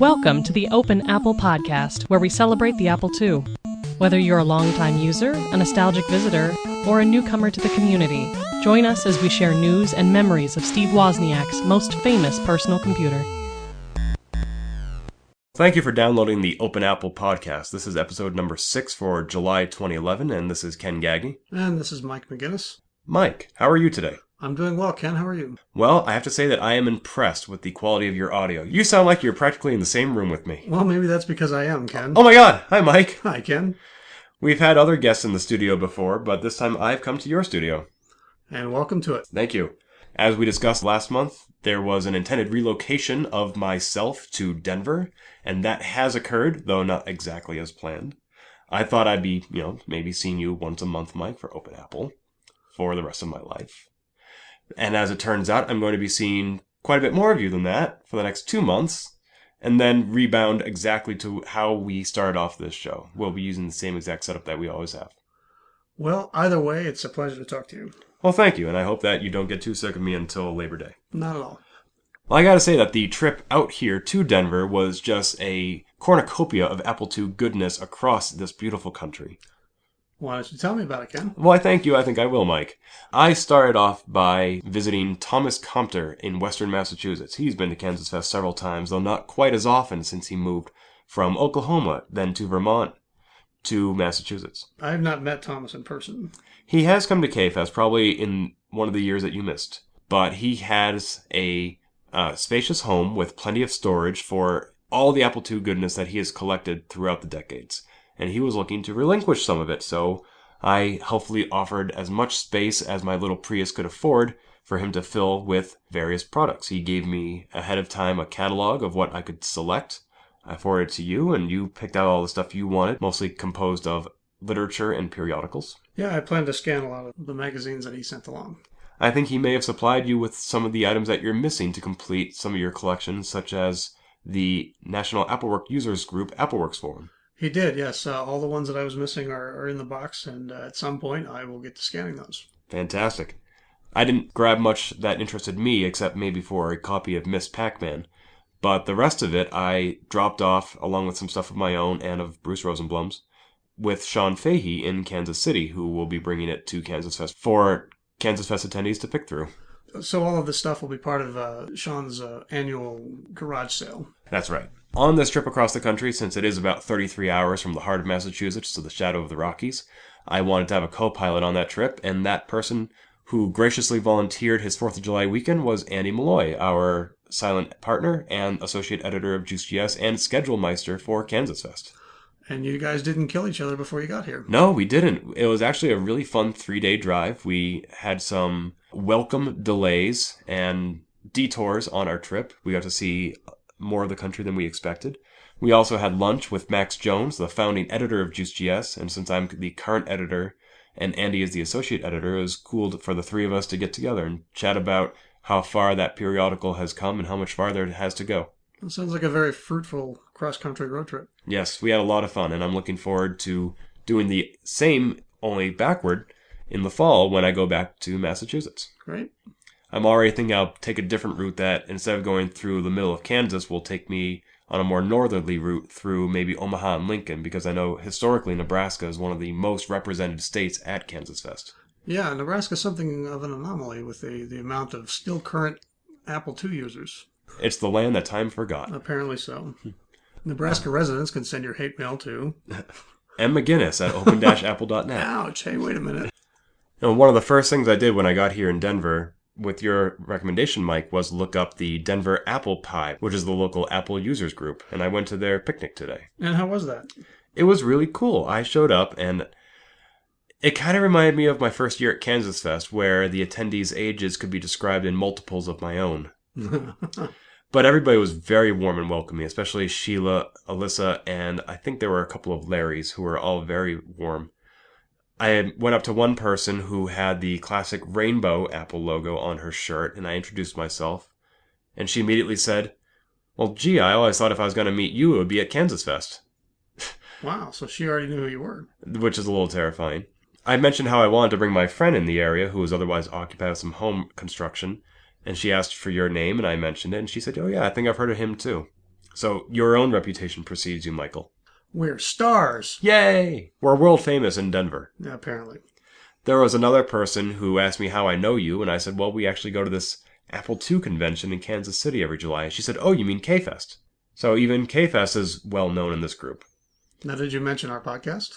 Welcome to the Open Apple Podcast, where we celebrate the Apple II. Whether you're a longtime user, a nostalgic visitor, or a newcomer to the community, join us as we share news and memories of Steve Wozniak's most famous personal computer. Thank you for downloading the Open Apple Podcast. This is episode number 6 for July 2011, and this is Ken Gaggy. And this is Mike McGinnis. Mike, how are you today? I'm doing well, Ken. How are you? Well, I have to say that I am impressed with the quality of your audio. You sound like you're practically in the same room with me. Well, maybe that's because I am, Ken. Oh my god! Hi, Mike. Hi, Ken. We've had other guests in the studio before, but this time I've come to your studio. And welcome to it. Thank you. As we discussed last month, there was an intended relocation of myself to Denver, and that has occurred, though not exactly as planned. I thought I'd be, maybe seeing you once a month, Mike, for Open Apple for the rest of my life. And as it turns out, I'm going to be seeing quite a bit more of you than that for the next 2 months, and then rebound exactly to how we started off this show. We'll be using the same exact setup that we always have. Well, either way, it's a pleasure to talk to you. Well, thank you, and I hope that you don't get too sick of me until Labor Day. Not at all. Well, I gotta say that the trip out here to Denver was just a cornucopia of Apple II goodness across this beautiful country. Why don't you tell me about it, Ken? Well, I thank you. I think I will, Mike. I started off by visiting Thomas Compter in western Massachusetts. He's been to KansasFest several times, though not quite as often since he moved from Oklahoma, then to Vermont, to Massachusetts. I have not met Thomas in person. He has come to KFest, probably in one of the years that you missed. But he has a spacious home with plenty of storage for all the Apple II goodness that he has collected throughout the decades. And he was looking to relinquish some of it, so I helpfully offered as much space as my little Prius could afford for him to fill with various products. He gave me ahead of time a catalog of what I could select. I forwarded it to you, and you picked out all the stuff you wanted, mostly composed of literature and periodicals. Yeah, I plan to scan a lot of the magazines that he sent along. I think he may have supplied you with some of the items that you're missing to complete some of your collections, such as the National Applework Users Group Appleworks Forum. He did, yes. All the ones that I was missing are in the box, and at some point I will get to scanning those. Fantastic. I didn't grab much that interested me, except maybe for a copy of Miss Pac-Man. But the rest of it I dropped off, along with some stuff of my own and of Bruce Rosenblum's, with Sean Fahey in Kansas City, who will be bringing it to KansasFest for KansasFest attendees to pick through. So all of this stuff will be part of Sean's annual garage sale. That's right. On this trip across the country, since it is about 33 hours from the heart of Massachusetts to the shadow of the Rockies, I wanted to have a co-pilot on that trip, and that person who graciously volunteered his 4th of July weekend was Andy Malloy, our silent partner and associate editor of Juice.GS and schedule meister for KansasFest. And you guys didn't kill each other before you got here. No, we didn't. It was actually a really fun 3-day drive. We had some welcome delays and detours on our trip. We got to see more of the country than we expected. We also had lunch with Max Jones, the founding editor of Juice.GS, and since I'm the current editor and Andy is the associate editor, it was cool for the three of us to get together and chat about how far that periodical has come and how much farther it has to go. It sounds like a very fruitful cross-country road trip. Yes, we had a lot of fun, and I'm looking forward to doing the same, only backward, in the fall when I go back to Massachusetts. Great. I'm already thinking I'll take a different route that, instead of going through the middle of Kansas, will take me on a more northerly route through maybe Omaha and Lincoln, because I know historically Nebraska is one of the most represented states at KansasFest. Yeah, Nebraska's something of an anomaly with the amount of still current Apple II users. It's the land that time forgot. Apparently so. Nebraska residents can send your hate mail to M. McGinnis at open-apple.net. Ouch, hey, wait a minute. One of the first things I did when I got here in Denver, with your recommendation, Mike, was look up the Denver Apple Pie, which is the local Apple users group, and I went to their picnic today. And how was that? It was really cool. I showed up, and it kind of reminded me of my first year at KansasFest, where the attendees' ages could be described in multiples of my own. But everybody was very warm and welcoming, especially Sheila, Alyssa, and I think there were a couple of Larrys who were all very warm. I went up to one person who had the classic rainbow Apple logo on her shirt, and I introduced myself. And she immediately said, "Well, gee, I always thought if I was going to meet you, it would be at KansasFest." Wow, so she already knew who you were. Which is a little terrifying. I mentioned how I wanted to bring my friend in the area, who was otherwise occupied with some home construction, and she asked for your name, and I mentioned it, and she said, "Oh yeah, I think I've heard of him too." So your own reputation precedes you, Michael. We're stars. Yay! We're world famous in Denver. Yeah, apparently. There was another person who asked me how I know you, and I said, well, we actually go to this Apple II convention in Kansas City every July. And she said, oh, you mean KFest. So even KFest is well known in this group. Now, did you mention our podcast?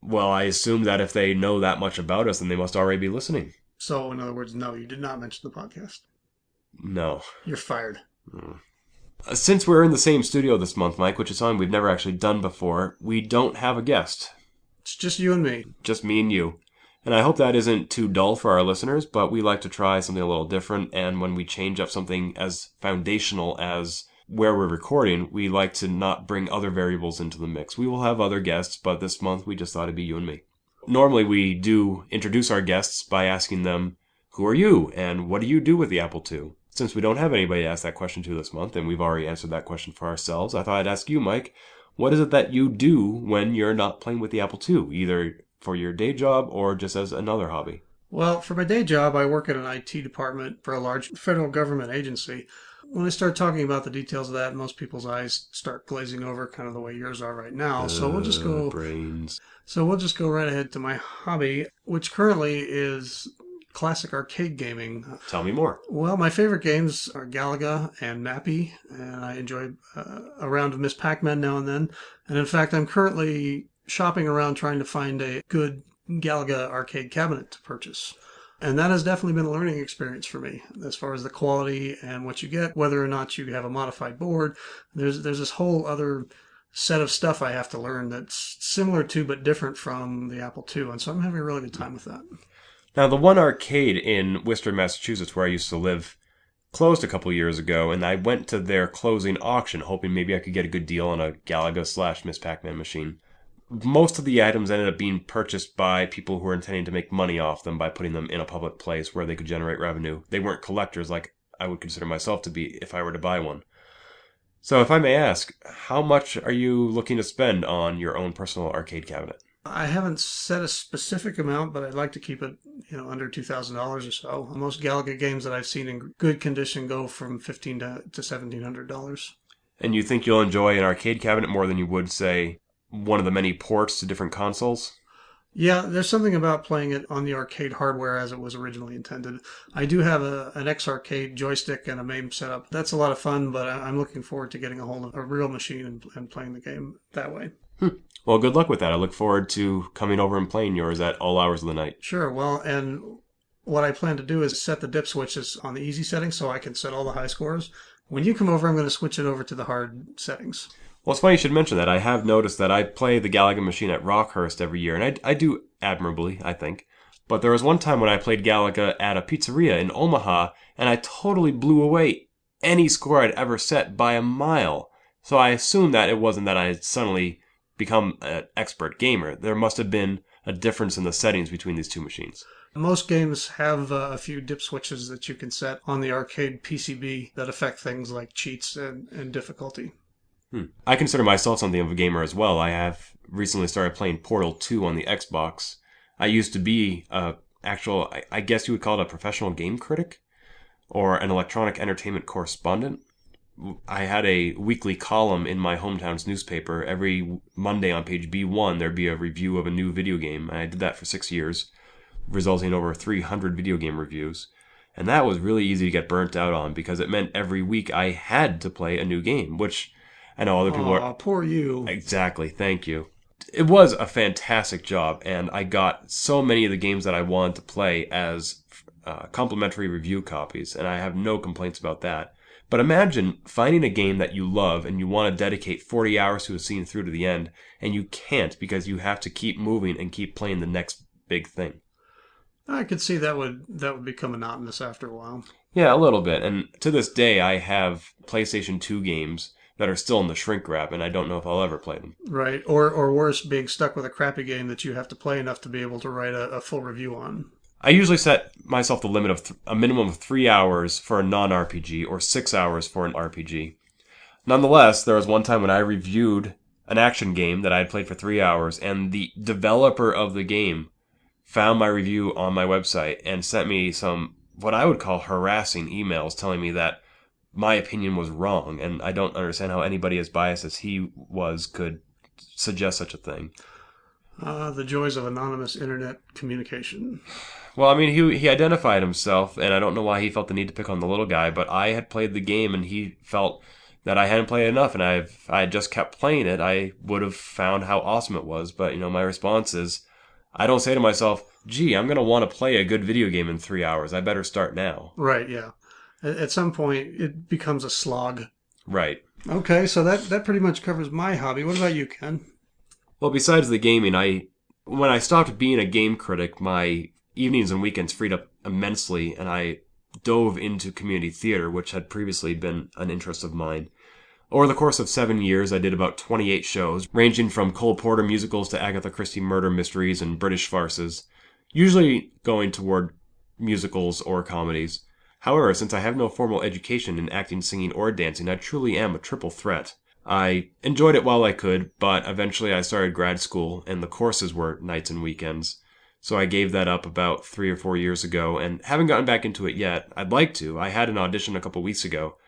Well, I assume that if they know that much about us, then they must already be listening. So, in other words, no, you did not mention the podcast. No. You're fired. Since we're in the same studio this month, Mike, which is something we've never actually done before, we don't have a guest. It's just you and me. Just me and you. And I hope that isn't too dull for our listeners, but we like to try something a little different, and when we change up something as foundational as where we're recording, we like to not bring other variables into the mix. We will have other guests, but this month we just thought it'd be you and me. Normally we do introduce our guests by asking them, who are you, and what do you do with the Apple II? Since we don't have anybody to ask that question to this month, and we've already answered that question for ourselves, I thought I'd ask you, Mike, what is it that you do when you're not playing with the Apple II, either for your day job or just as another hobby? Well, for my day job, I work at an IT department for a large federal government agency. When I start talking about the details of that, most people's eyes start glazing over, kind of the way yours are right now. So we'll just go brains. So we'll just go right ahead to my hobby, which currently is classic arcade gaming. Tell me more. Well, my favorite games are Galaga and Mappy, and I enjoy a round of Miss Pac-Man now and then. And in fact, I'm currently shopping around trying to find a good Galaga arcade cabinet to purchase. And that has definitely been a learning experience for me as far as the quality and what you get, whether or not you have a modified board. There's this whole other set of stuff I have to learn that's similar to but different from the Apple II. And so I'm having a really good time with that. Now, the one arcade in Worcester, Massachusetts, where I used to live, closed a couple years ago, and I went to their closing auction hoping maybe I could get a good deal on a Galaga/Miss Pac-Man machine. Most of the items ended up being purchased by people who were intending to make money off them by putting them in a public place where they could generate revenue. They weren't collectors like I would consider myself to be if I were to buy one. So if I may ask, how much are you looking to spend on your own personal arcade cabinet? I haven't set a specific amount, but I'd like to keep it, under $2,000 or so. Most Galaga games that I've seen in good condition go from $1,500 to $1,700. And you think you'll enjoy an arcade cabinet more than you would, say, one of the many ports to different consoles? Yeah, there's something about playing it on the arcade hardware as it was originally intended. I do have an X-Arcade joystick and a MAME setup. That's a lot of fun, but I'm looking forward to getting a hold of a real machine and playing the game that way. Well, good luck with that. I look forward to coming over and playing yours at all hours of the night. Sure. Well, and what I plan to do is set the dip switches on the easy settings so I can set all the high scores. When you come over, I'm going to switch it over to the hard settings. Well, it's funny you should mention that. I have noticed that I play the Galaga machine at Rockhurst every year, and I do admirably, I think. But there was one time when I played Galaga at a pizzeria in Omaha, and I totally blew away any score I'd ever set by a mile. So I assumed that it wasn't that I had suddenly become an expert gamer. There must have been a difference in the settings between these two machines. Most games have a few dip switches that you can set on the arcade PCB that affect things like cheats and difficulty. I consider myself something of a gamer as well. I have recently started playing Portal 2 on the Xbox. I used to be I guess you would call it a professional game critic or an electronic entertainment correspondent. I had a weekly column in my hometown's newspaper. Every Monday on page B1, there'd be a review of a new video game. And I did that for 6 years, resulting in over 300 video game reviews. And that was really easy to get burnt out on because it meant every week I had to play a new game, which I know other people are... poor you. Exactly, thank you. It was a fantastic job, and I got so many of the games that I wanted to play as complimentary review copies, and I have no complaints about that. But imagine finding a game that you love and you want to dedicate 40 hours to a scene through to the end, and you can't because you have to keep moving and keep playing the next big thing. I could see that would become monotonous after a while. Yeah, a little bit. And to this day, I have PlayStation 2 games that are still in the shrink wrap, and I don't know if I'll ever play them. Right, or worse, being stuck with a crappy game that you have to play enough to be able to write a full review on. I usually set myself the limit of a minimum of 3 hours for a non-RPG or 6 hours for an RPG. Nonetheless, there was one time when I reviewed an action game that I had played for 3 hours, and the developer of the game found my review on my website and sent me some, what I would call harassing emails telling me that my opinion was wrong, and I don't understand how anybody as biased as he was could suggest such a thing. The joys of anonymous internet communication. Well, I mean, he identified himself, and I don't know why he felt the need to pick on the little guy, but I had played the game, and he felt that I hadn't played enough, and I had just kept playing it, I would have found how awesome it was. But, my response is, I don't say to myself, gee, I'm going to want to play a good video game in 3 hours. I better start now. Right, yeah. At some point, it becomes a slog. Right. Okay, so that pretty much covers my hobby. What about you, Ken? Well, besides the gaming, when I stopped being a game critic, my evenings and weekends freed up immensely, and I dove into community theater, which had previously been an interest of mine. Over the course of 7 years, I did about 28 shows, ranging from Cole Porter musicals to Agatha Christie murder mysteries and British farces, usually going toward musicals or comedies. However, since I have no formal education in acting, singing, or dancing, I truly am a triple threat. I enjoyed it while I could, but eventually I started grad school, and the courses were nights and weekends. So I gave that up about 3 or 4 years ago, and haven't gotten back into it yet. I'd like to. I had an audition a couple weeks ago,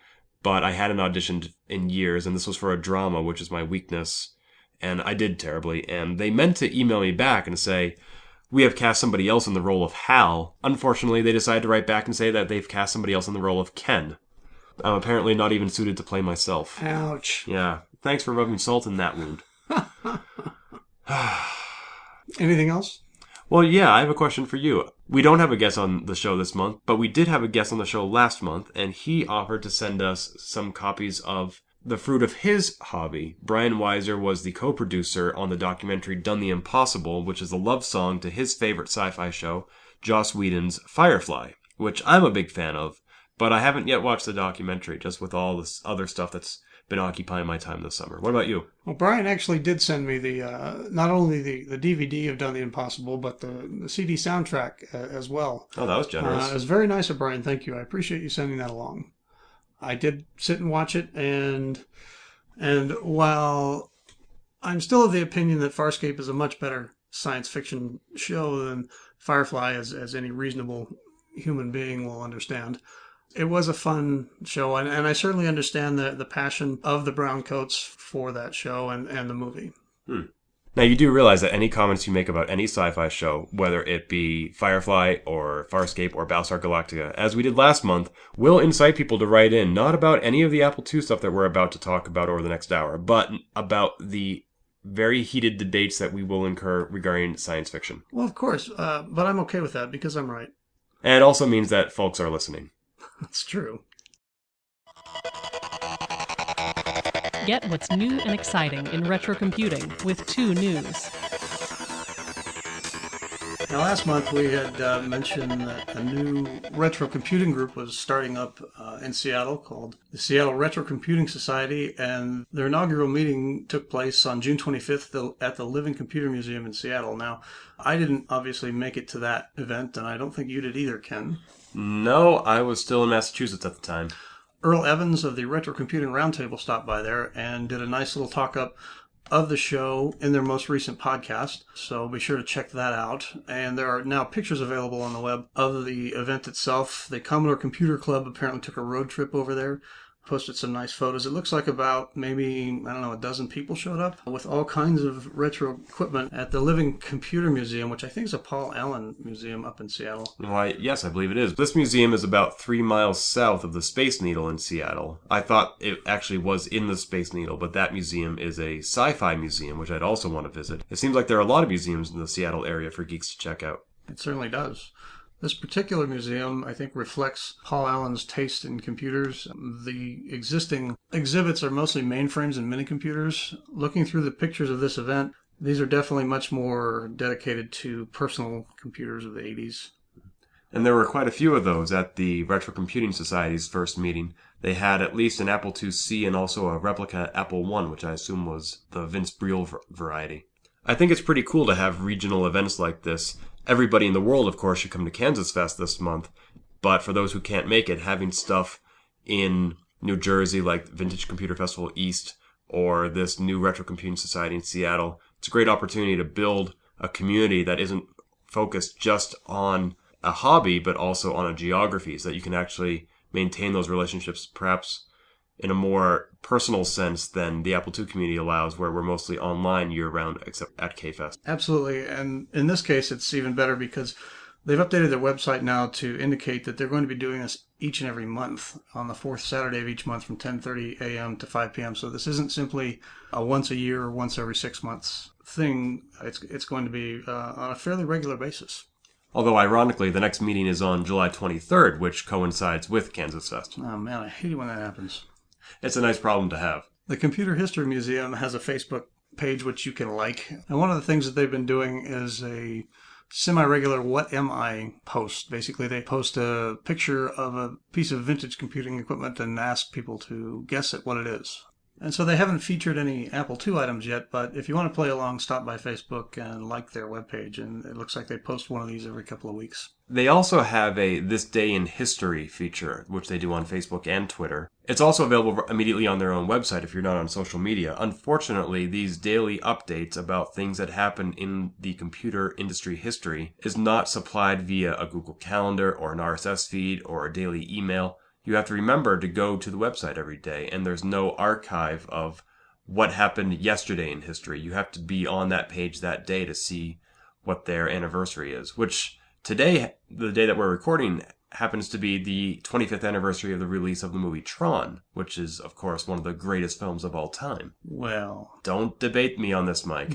but I hadn't auditioned in years, and this was for a drama, which is my weakness, and I did terribly. And they meant to email me back and say, we have cast somebody else in the role of Hal. Unfortunately, they decided to write back and say that they've cast somebody else in the role of Ken. I'm apparently not even suited to play myself. Ouch. Yeah. Thanks for rubbing salt in that wound. Anything else? Well, yeah, I have a question for you. We don't have a guest on the show this month, but we did have a guest on the show last month, and he offered to send us some copies of the fruit of his hobby. Brian Weiser was the co-producer on the documentary Done the Impossible, which is a love song to his favorite sci-fi show, Joss Whedon's Firefly, which I'm a big fan of, but I haven't yet watched the documentary, just with all this other stuff that's been occupying my time this summer. What about you? Well, Brian actually did send me the not only the DVD of Done the Impossible, but the CD soundtrack as well. Oh, that was generous. It was very nice of Brian. Thank you. I appreciate you sending that along. I did sit and watch it, and while I'm still of the opinion that Farscape is a much better science fiction show than Firefly, as any reasonable human being will understand, it was a fun show, and I certainly understand the passion of the Browncoats for that show and the movie. Now, you do realize that any comments you make about any sci-fi show, whether it be Firefly or Farscape or Battlestar Galactica, as we did last month, will incite people to write in, not about any of the Apple II stuff that we're about to talk about over the next hour, but about the very heated debates that we will incur regarding science fiction. Well, of course, but I'm okay with that because I'm right. And it also means that folks are listening. That's true. Get what's new and exciting in retro computing with 2 News. Now, last month we had mentioned that a new retro computing group was starting up in Seattle called the Seattle Retro Computing Society, and their inaugural meeting took place on June 25th at the Living Computer Museum in Seattle. Now, I didn't obviously make it to that event, and I don't think you did either, Ken. No, I was still in Massachusetts at the time. Earl Evans of the Retro Computing Roundtable stopped by there and did a nice little talk-up of the show in their most recent podcast, so be sure to check that out. And there are now pictures available on the web of the event itself. The Commodore Computer Club apparently took a road trip over there, posted some nice photos. It looks like about maybe, I don't know, a dozen people showed up with all kinds of retro equipment at the Living Computer Museum, which I think is a Paul Allen museum up in Seattle. Why, yes, I believe it is. This museum is about 3 miles south of the Space Needle in Seattle. I thought it actually was in the Space Needle, but that museum is a sci-fi museum, which I'd also want to visit. It seems like there are a lot of museums in the Seattle area for geeks to check out. It certainly does. This particular museum, I think, reflects Paul Allen's taste in computers. The existing exhibits are mostly mainframes and mini-computers. Looking through the pictures of this event, these are definitely much more dedicated to personal computers of the 80s. And there were quite a few of those at the Retro Computing Society's first meeting. They had at least an Apple IIc and also a replica Apple I, which I assume was the Vince Briel variety. I think it's pretty cool to have regional events like this. Everybody in the world, of course, should come to KansasFest this month, but for those who can't make it, having stuff in New Jersey like Vintage Computer Festival East or this new Retro Computing Society in Seattle, it's a great opportunity to build a community that isn't focused just on a hobby, but also on a geography, so that you can actually maintain those relationships perhaps in a more personal sense than the Apple II community allows, where we're mostly online year-round, except at KFest. Absolutely. And in this case, it's even better because they've updated their website now to indicate that they're going to be doing this each and every month on the fourth Saturday of each month from 10:30 a.m. to 5 p.m. So this isn't simply a once a year or once every 6 months thing. It's going to be on a fairly regular basis. Although, ironically, the next meeting is on July 23rd, which coincides with KansasFest. Oh, man, I hate it when that happens. It's a nice problem to have. The Computer History Museum has a Facebook page which you can like. And one of the things that they've been doing is a semi-regular What Am I post. Basically, they post a picture of a piece of vintage computing equipment and ask people to guess at what it is. And so they haven't featured any Apple II items yet, but if you want to play along, stop by Facebook and like their webpage. And it looks like they post one of these every couple of weeks. They also have a This Day in History feature, which they do on Facebook and Twitter. It's also available immediately on their own website if you're not on social media. Unfortunately, these daily updates about things that happen in the computer industry history is not supplied via a Google Calendar or an RSS feed or a daily email. You have to remember to go to the website every day, and there's no archive of what happened yesterday in history. You have to be on that page that day to see what their anniversary is, which today, the day that we're recording, happens to be the 25th anniversary of the release of the movie Tron, which is, of course, one of the greatest films of all time. Well, don't debate me on this, Mike.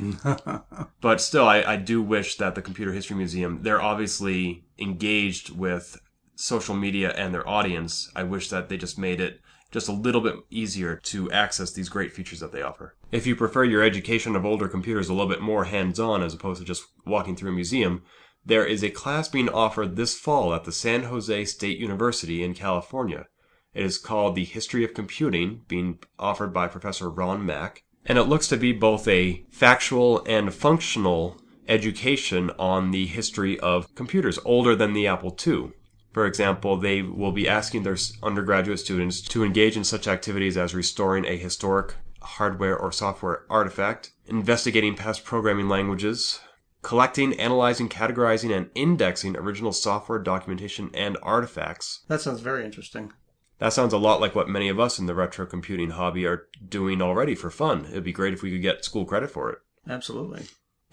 But still, I do wish that the Computer History Museum, they're obviously engaged with social media and their audience. I wish that they just made it just a little bit easier to access these great features that they offer. If you prefer your education of older computers a little bit more hands-on as opposed to just walking through a museum, there is a class being offered this fall at the San Jose State University in California. It is called The History of Computing, being offered by Professor Ron Mack, and it looks to be both a factual and functional education on the history of computers older than the Apple II. For example, they will be asking their undergraduate students to engage in such activities as restoring a historic hardware or software artifact, investigating past programming languages, collecting, analyzing, categorizing, and indexing original software documentation and artifacts. That sounds very interesting. That sounds a lot like what many of us in the retro computing hobby are doing already for fun. It'd be great if we could get school credit for it. Absolutely.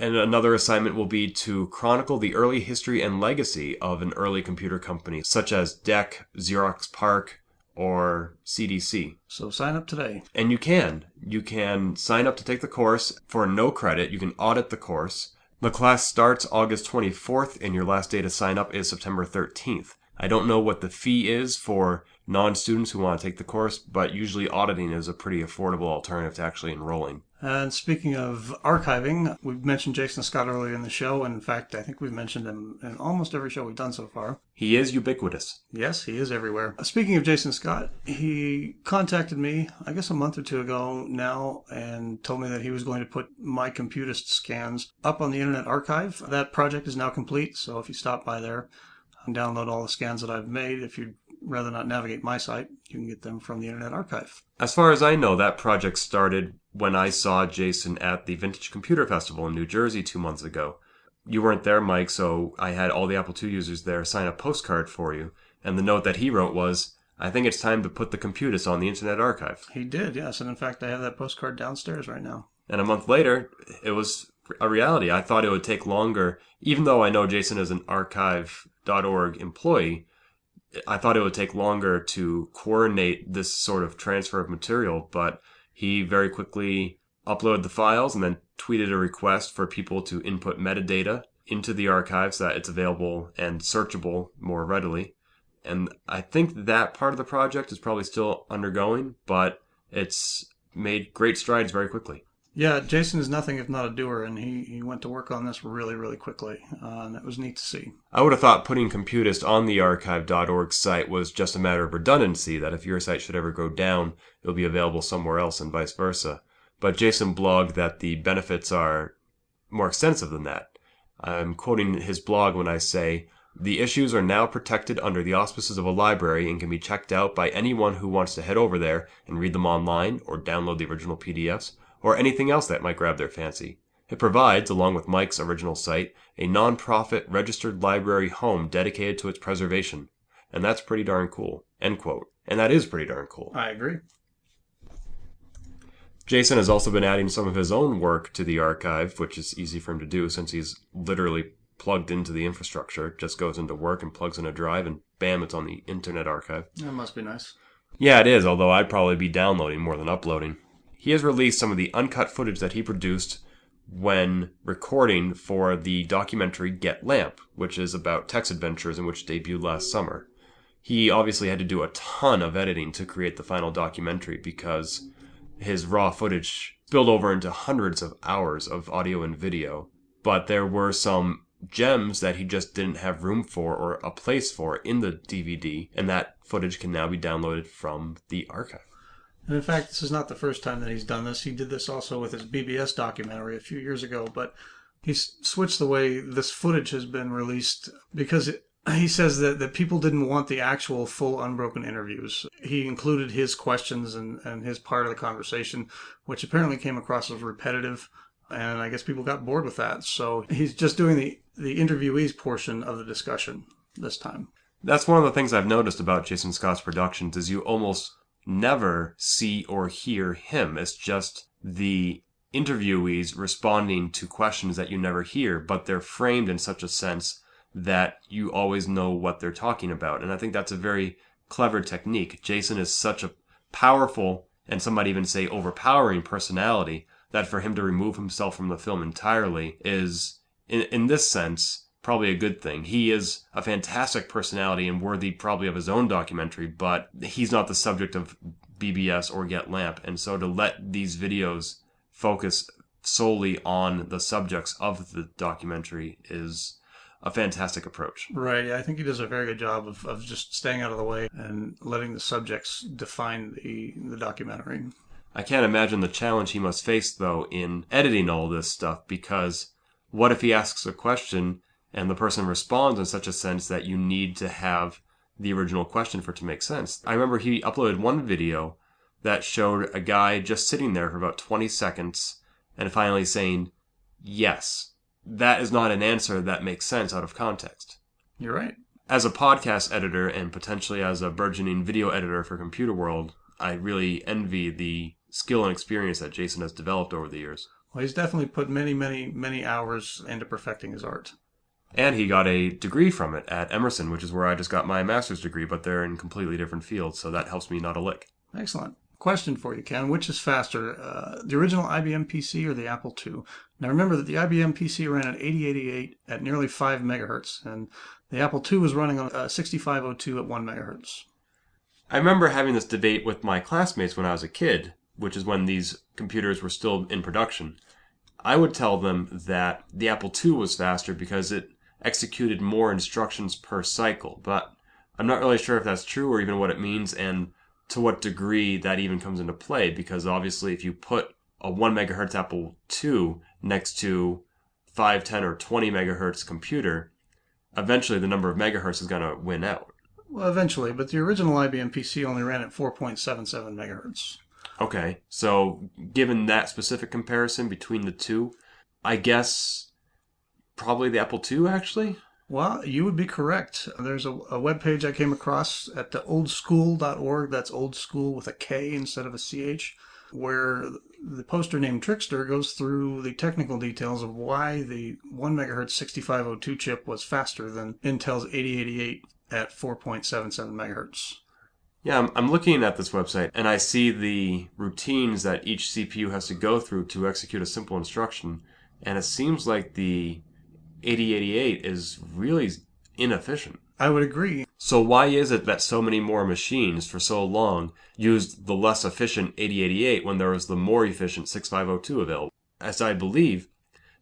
And another assignment will be to chronicle the early history and legacy of an early computer company, such as DEC, Xerox PARC, or CDC. So sign up today. And you can. You can sign up to take the course for no credit. You can audit the course. The class starts August 24th, and your last day to sign up is September 13th. I don't know what the fee is for non-students who want to take the course, but usually auditing is a pretty affordable alternative to actually enrolling. And speaking of archiving, we've mentioned Jason Scott earlier in the show, and in fact, I think we've mentioned him in almost every show we've done so far. He is ubiquitous. Yes, he is everywhere. Speaking of Jason Scott, he contacted me, I guess a month or two ago now, and told me that he was going to put my Computist scans up on the Internet Archive. That project is now complete, so if you stop by there and download all the scans that I've made, if you'd rather not navigate my site, you can get them from the Internet Archive. As far as I know, that project started when I saw Jason at the Vintage Computer Festival in New Jersey 2 months ago. You weren't there, Mike, so I had all the Apple II users there sign a postcard for you. And the note that he wrote was, I think it's time to put the Computist on the Internet Archive. He did, yes. And in fact, I have that postcard downstairs right now. And a month later, it was a reality. I thought it would take longer, even though I know Jason is an archive.org employee, I thought it would take longer to coordinate this sort of transfer of material, but he very quickly uploaded the files and then tweeted a request for people to input metadata into the archive so that it's available and searchable more readily. And I think that part of the project is probably still undergoing, but it's made great strides very quickly. Yeah, Jason is nothing if not a doer, and he went to work on this really, really quickly, and it was neat to see. I would have thought putting Computist on the archive.org site was just a matter of redundancy, that if your site should ever go down, it'll be available somewhere else and vice versa. But Jason blogged that the benefits are more extensive than that. I'm quoting his blog when I say, the issues are now protected under the auspices of a library and can be checked out by anyone who wants to head over there and read them online or download the original PDFs, or anything else that might grab their fancy. It provides, along with Mike's original site, a non-profit registered library home dedicated to its preservation. And that's pretty darn cool. end quote. And that is pretty darn cool. I agree. Jason has also been adding some of his own work to the archive, which is easy for him to do since he's literally plugged into the infrastructure. Just goes into work and plugs in a drive, and bam, it's on the Internet Archive. That must be nice. Yeah, it is, although I'd probably be downloading more than uploading. He has released some of the uncut footage that he produced when recording for the documentary Get Lamp, which is about text adventures and which debuted last summer. He obviously had to do a ton of editing to create the final documentary because his raw footage spilled over into hundreds of hours of audio and video, but there were some gems that he just didn't have room for or a place for in the DVD, and that footage can now be downloaded from the archive. And in fact, this is not the first time that he's done this. He did this also with his BBS documentary a few years ago, but he's switched the way this footage has been released because he says that people didn't want the actual full unbroken interviews. He included his questions and his part of the conversation, which apparently came across as repetitive, and I guess people got bored with that. So he's just doing the interviewees portion of the discussion this time. That's one of the things I've noticed about Jason Scott's productions is you almost never see or hear him. It's just the interviewees responding to questions that you never hear, but they're framed in such a sense that you always know what they're talking about. And I think that's a very clever technique. Jason is such a powerful, and some might even say overpowering personality, that for him to remove himself from the film entirely is, in this sense, probably a good thing. He is a fantastic personality and worthy probably of his own documentary, but he's not the subject of BBS or Get Lamp. And so to let these videos focus solely on the subjects of the documentary is a fantastic approach. Right. Yeah, I think he does a very good job of just staying out of the way and letting the subjects define the documentary. I can't imagine the challenge he must face, though, in editing all this stuff, because what if he asks a question and the person responds in such a sense that you need to have the original question for it to make sense? I remember he uploaded one video that showed a guy just sitting there for about 20 seconds and finally saying, yes. That is not an answer that makes sense out of context. You're right. As a podcast editor and potentially as a burgeoning video editor for Computer World, I really envy the skill and experience that Jason has developed over the years. Well, he's definitely put many, many, many hours into perfecting his art. And he got a degree from it at Emerson, which is where I just got my master's degree, but they're in completely different fields, so that helps me not a lick. Excellent. Question for you, Ken. Which is faster, the original IBM PC or the Apple II? Now remember that the IBM PC ran at 8088 at nearly 5 megahertz, and the Apple II was running on 6502 at 1 megahertz. I remember having this debate with my classmates when I was a kid, which is when these computers were still in production. I would tell them that the Apple II was faster because it executed more instructions per cycle, but I'm not really sure if that's true or even what it means and to what degree that even comes into play, because obviously if you put a 1 megahertz Apple II next to 5, 10, or 20 megahertz computer, eventually the number of megahertz is going to win out. Well, eventually, but the original IBM PC only ran at 4.77 megahertz. Okay, so given that specific comparison between the two, I guess probably the Apple II, actually? Well, you would be correct. There's a webpage I came across at the oldschool.org, that's old school with a K instead of a CH, where the poster named Trickster goes through the technical details of why the 1 megahertz 6502 chip was faster than Intel's 8088 at 4.77 megahertz. Yeah, I'm looking at this website, and I see the routines that each CPU has to go through to execute a simple instruction, and it seems like the 8088 is really inefficient. I would agree. So why is it that so many more machines for so long used the less efficient 8088 when there was the more efficient 6502 available? As I believe,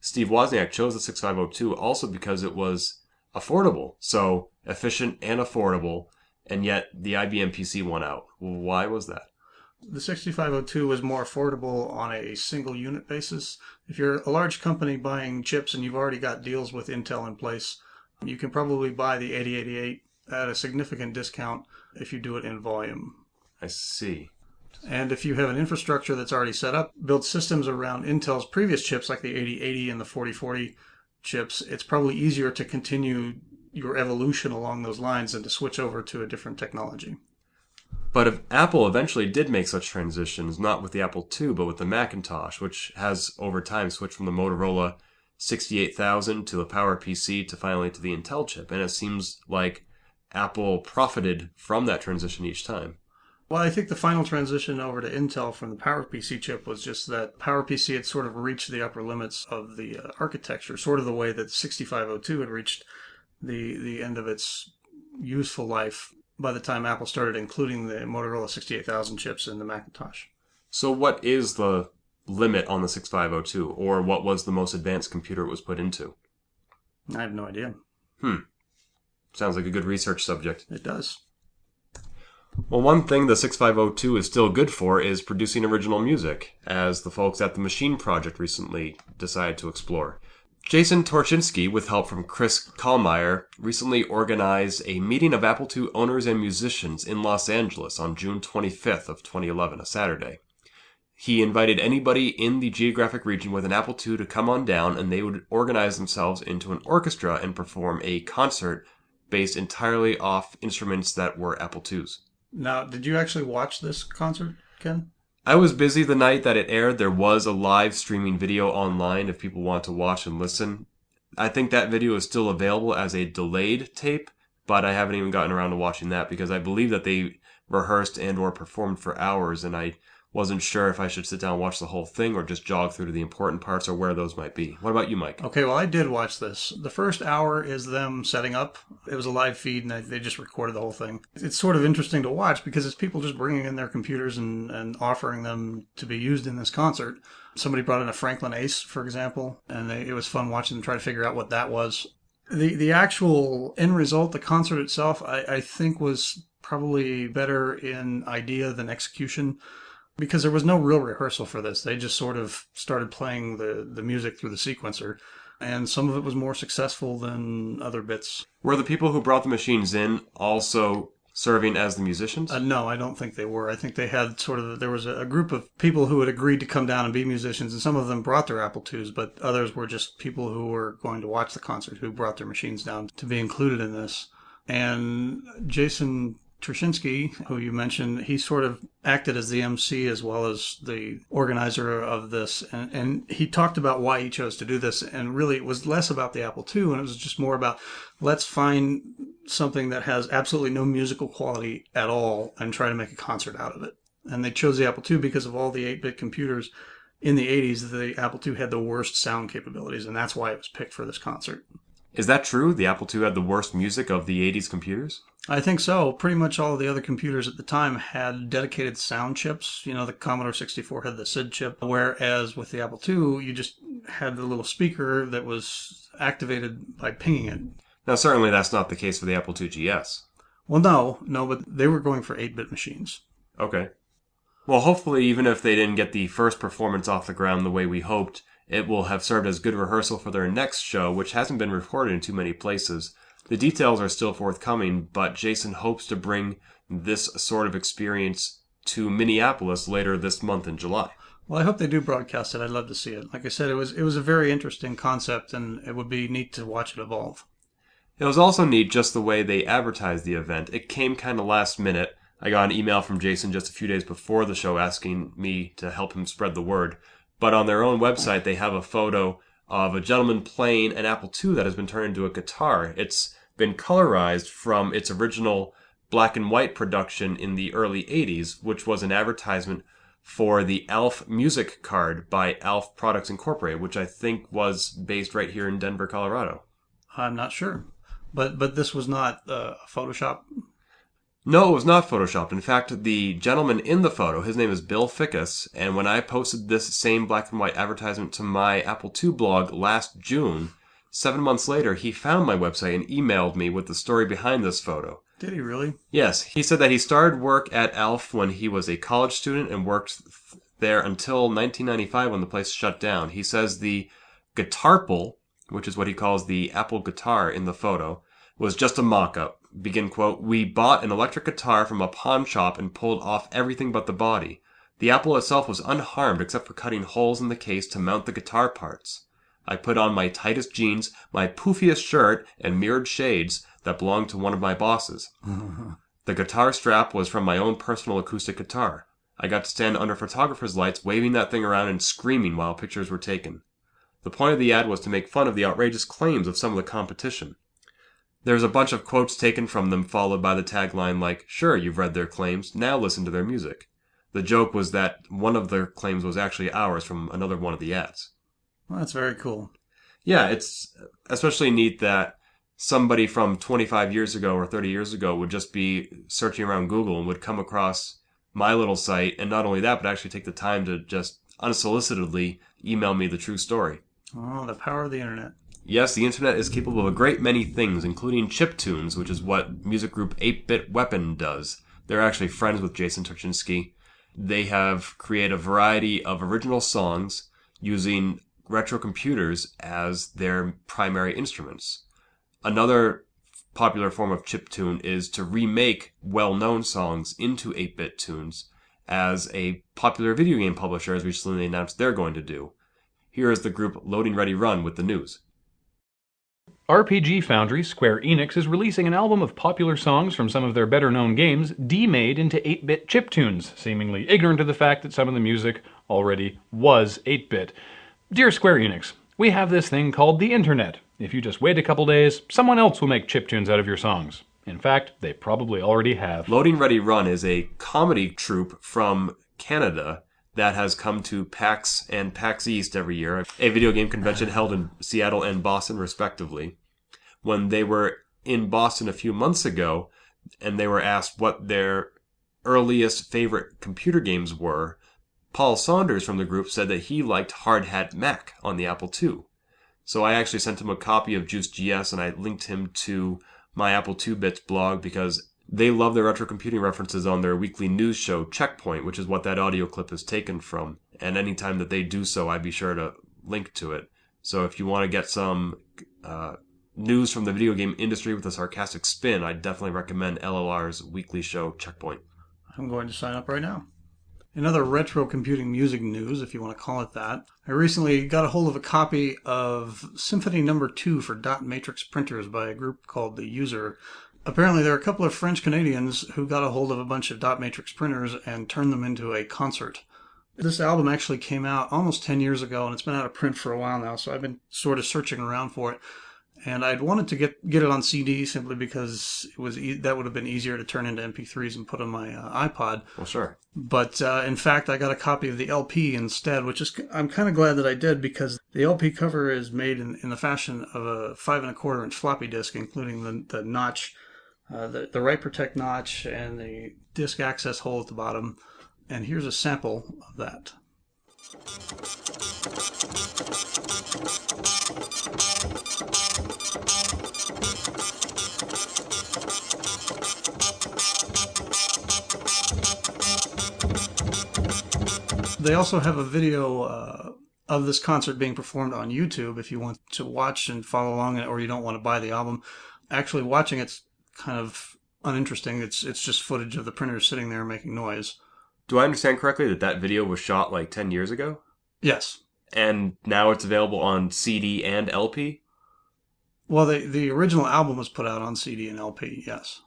Steve Wozniak chose the 6502 also because it was affordable. So efficient and affordable, and yet the IBM PC won out. Why was that? The 6502 was more affordable on a single unit basis. If you're a large company buying chips and you've already got deals with Intel in place, you can probably buy the 8088 at a significant discount if you do it in volume. I see. And if you have an infrastructure that's already set up, build systems around Intel's previous chips like the 8080 and the 4040 chips, it's probably easier to continue your evolution along those lines than to switch over to a different technology. But if Apple eventually did make such transitions, not with the Apple II, but with the Macintosh, which has over time switched from the Motorola 68,000 to the PowerPC to finally to the Intel chip, and it seems like Apple profited from that transition each time. Well, I think the final transition over to Intel from the PowerPC chip was just that PowerPC had sort of reached the upper limits of the architecture, sort of the way that 6502 had reached the end of its useful life by the time Apple started including the Motorola 68,000 chips in the Macintosh. So what is the limit on the 6502, or what was the most advanced computer it was put into? I have no idea. Sounds like a good research subject. It does. Well, one thing the 6502 is still good for is producing original music, as the folks at the Machine Project recently decided to explore. Jason Torchinsky, with help from Chris Kallmeyer, recently organized a meeting of Apple II owners and musicians in Los Angeles on June 25th of 2011, a Saturday. He invited anybody in the geographic region with an Apple II to come on down, and they would organize themselves into an orchestra and perform a concert based entirely off instruments that were Apple IIs. Now, did you actually watch this concert, Ken? I was busy the night that it aired. There was a live streaming video online if people want to watch and listen. I think that video is still available as a delayed tape, but I haven't even gotten around to watching that because I believe that they rehearsed and or performed for hours, and I wasn't sure if I should sit down and watch the whole thing or just jog through to the important parts or where those might be. What about you, Mike? Okay, well, I did watch this. The first hour is them setting up. It was a live feed, and they just recorded the whole thing. It's sort of interesting to watch because it's people just bringing in their computers and offering them to be used in this concert. Somebody brought in a Franklin Ace, for example, and it was fun watching them try to figure out what that was. The actual end result, the concert itself, I think was probably better in idea than execution, because there was no real rehearsal for this. They just sort of started playing the music through the sequencer, and some of it was more successful than other bits. Were the people who brought the machines in also serving as the musicians? No, I don't think they were. I think they had there was a group of people who had agreed to come down and be musicians, and some of them brought their Apple IIs, but others were just people who were going to watch the concert who brought their machines down to be included in this. And Jason Torchinsky, who you mentioned, he sort of acted as the MC as well as the organizer of this. And he talked about why he chose to do this. And really, it was less about the Apple II, and it was just more about, let's find something that has absolutely no musical quality at all and try to make a concert out of it. And they chose the Apple II because of all the 8-bit computers in the 80s. The Apple II had the worst sound capabilities, and that's why it was picked for this concert. Is that true? The Apple II had the worst music of the 80s computers? I think so. Pretty much all of the other computers at the time had dedicated sound chips. You know, the Commodore 64 had the SID chip, whereas with the Apple II, you just had the little speaker that was activated by pinging it. Now, certainly that's not the case for the Apple II GS. Well, no, but they were going for 8-bit machines. Okay. Well, hopefully, even if they didn't get the first performance off the ground the way we hoped, it will have served as good rehearsal for their next show, which hasn't been reported in too many places. The details are still forthcoming, but Jason hopes to bring this sort of experience to Minneapolis later this month in July. Well, I hope they do broadcast it. I'd love to see it. Like I said, it was a very interesting concept, and it would be neat to watch it evolve. It was also neat just the way they advertised the event. It came kind of last minute. I got an email from Jason just a few days before the show asking me to help him spread the word. But on their own website, they have a photo of a gentleman playing an Apple II that has been turned into a guitar. It's been colorized from its original black and white production in the early 80s, which was an advertisement for the ALF music card by ALF Products Incorporated, which I think was based right here in Denver, Colorado. I'm not sure. But this was not Photoshop? No, it was not Photoshopped. In fact, the gentleman in the photo, his name is Bill Fickus, and when I posted this same black and white advertisement to my Apple II blog last June, 7 months later, he found my website and emailed me with the story behind this photo. Did he really? Yes. He said that he started work at ALF when he was a college student and worked there until 1995 when the place shut down. He says the Guitarple, which is what he calls the Apple guitar in the photo, was just a mock-up. Begin quote, "We bought an electric guitar from a pawn shop and pulled off everything but the body. The Apple itself was unharmed except for cutting holes in the case to mount the guitar parts. I put on my tightest jeans, my poofiest shirt, and mirrored shades that belonged to one of my bosses. The guitar strap was from my own personal acoustic guitar. I got to stand under photographer's lights waving that thing around and screaming while pictures were taken. The point of the ad was to make fun of the outrageous claims of some of the competition. There's a bunch of quotes taken from them followed by the tagline like, "Sure, you've read their claims, now listen to their music." The joke was that one of their claims was actually ours from another one of the ads. Well, that's very cool. Yeah, it's especially neat that somebody from 25 years ago or 30 years ago would just be searching around Google and would come across my little site, and not only that, but actually take the time to just unsolicitedly email me the true story. Oh, the power of the internet. Yes, the internet is capable of a great many things, including chiptunes, which is what music group 8-Bit Weapon does. They're actually friends with Jason Turchinsky. They have created a variety of original songs using retro computers as their primary instruments. Another popular form of chiptune is to remake well-known songs into 8-bit tunes, as a popular video game publisher has recently announced they're going to do. Here is the group Loading Ready Run with the news. RPG foundry Square Enix is releasing an album of popular songs from some of their better-known games demade into 8-bit chiptunes, seemingly ignorant of the fact that some of the music already was 8-bit. Dear Square Enix, we have this thing called the Internet. If you just wait a couple days, someone else will make chiptunes out of your songs. In fact, they probably already have. Loading Ready Run is a comedy troupe from Canada that has come to PAX and PAX East every year, a video game convention held in Seattle and Boston, respectively. When they were in Boston a few months ago, and they were asked what their earliest favorite computer games were, Paul Saunders from the group said that he liked Hard Hat Mac on the Apple II. So I actually sent him a copy of Juice.gs, and I linked him to my Apple II Bits blog because they love their retro computing references on their weekly news show, Checkpoint, which is what that audio clip is taken from. And anytime that they do so, I'd be sure to link to it. So if you want to get some news from the video game industry with a sarcastic spin, I definitely recommend LLR's weekly show, Checkpoint. I'm going to sign up right now. In other retro computing music news, if you want to call it that, I recently got a hold of a copy of Symphony No. 2 for dot matrix printers by a group called The User. Apparently there are a couple of French Canadians who got a hold of a bunch of dot matrix printers and turned them into a concert. This album actually came out almost 10 years ago, and it's been out of print for a while now, so I've been sort of searching around for it. And I'd wanted to get it on CD simply because it was that would have been easier to turn into MP3s and put on my iPod. Well, sure. But in fact, I got a copy of the LP instead, which is I'm kind of glad that I did because the LP cover is made in the fashion of a 5 1/4 inch floppy disk, including the notch, the write protect notch, and the disk access hole at the bottom. And here's a sample of that. They also have a video of this concert being performed on YouTube if you want to watch and follow along, or you don't want to buy the album. Actually, watching it's kind of uninteresting. It's just footage of the printers sitting there making noise. Do I understand correctly that video was shot like 10 years ago? Yes. And now it's available on CD and LP? Well, the original album was put out on CD and LP, yes.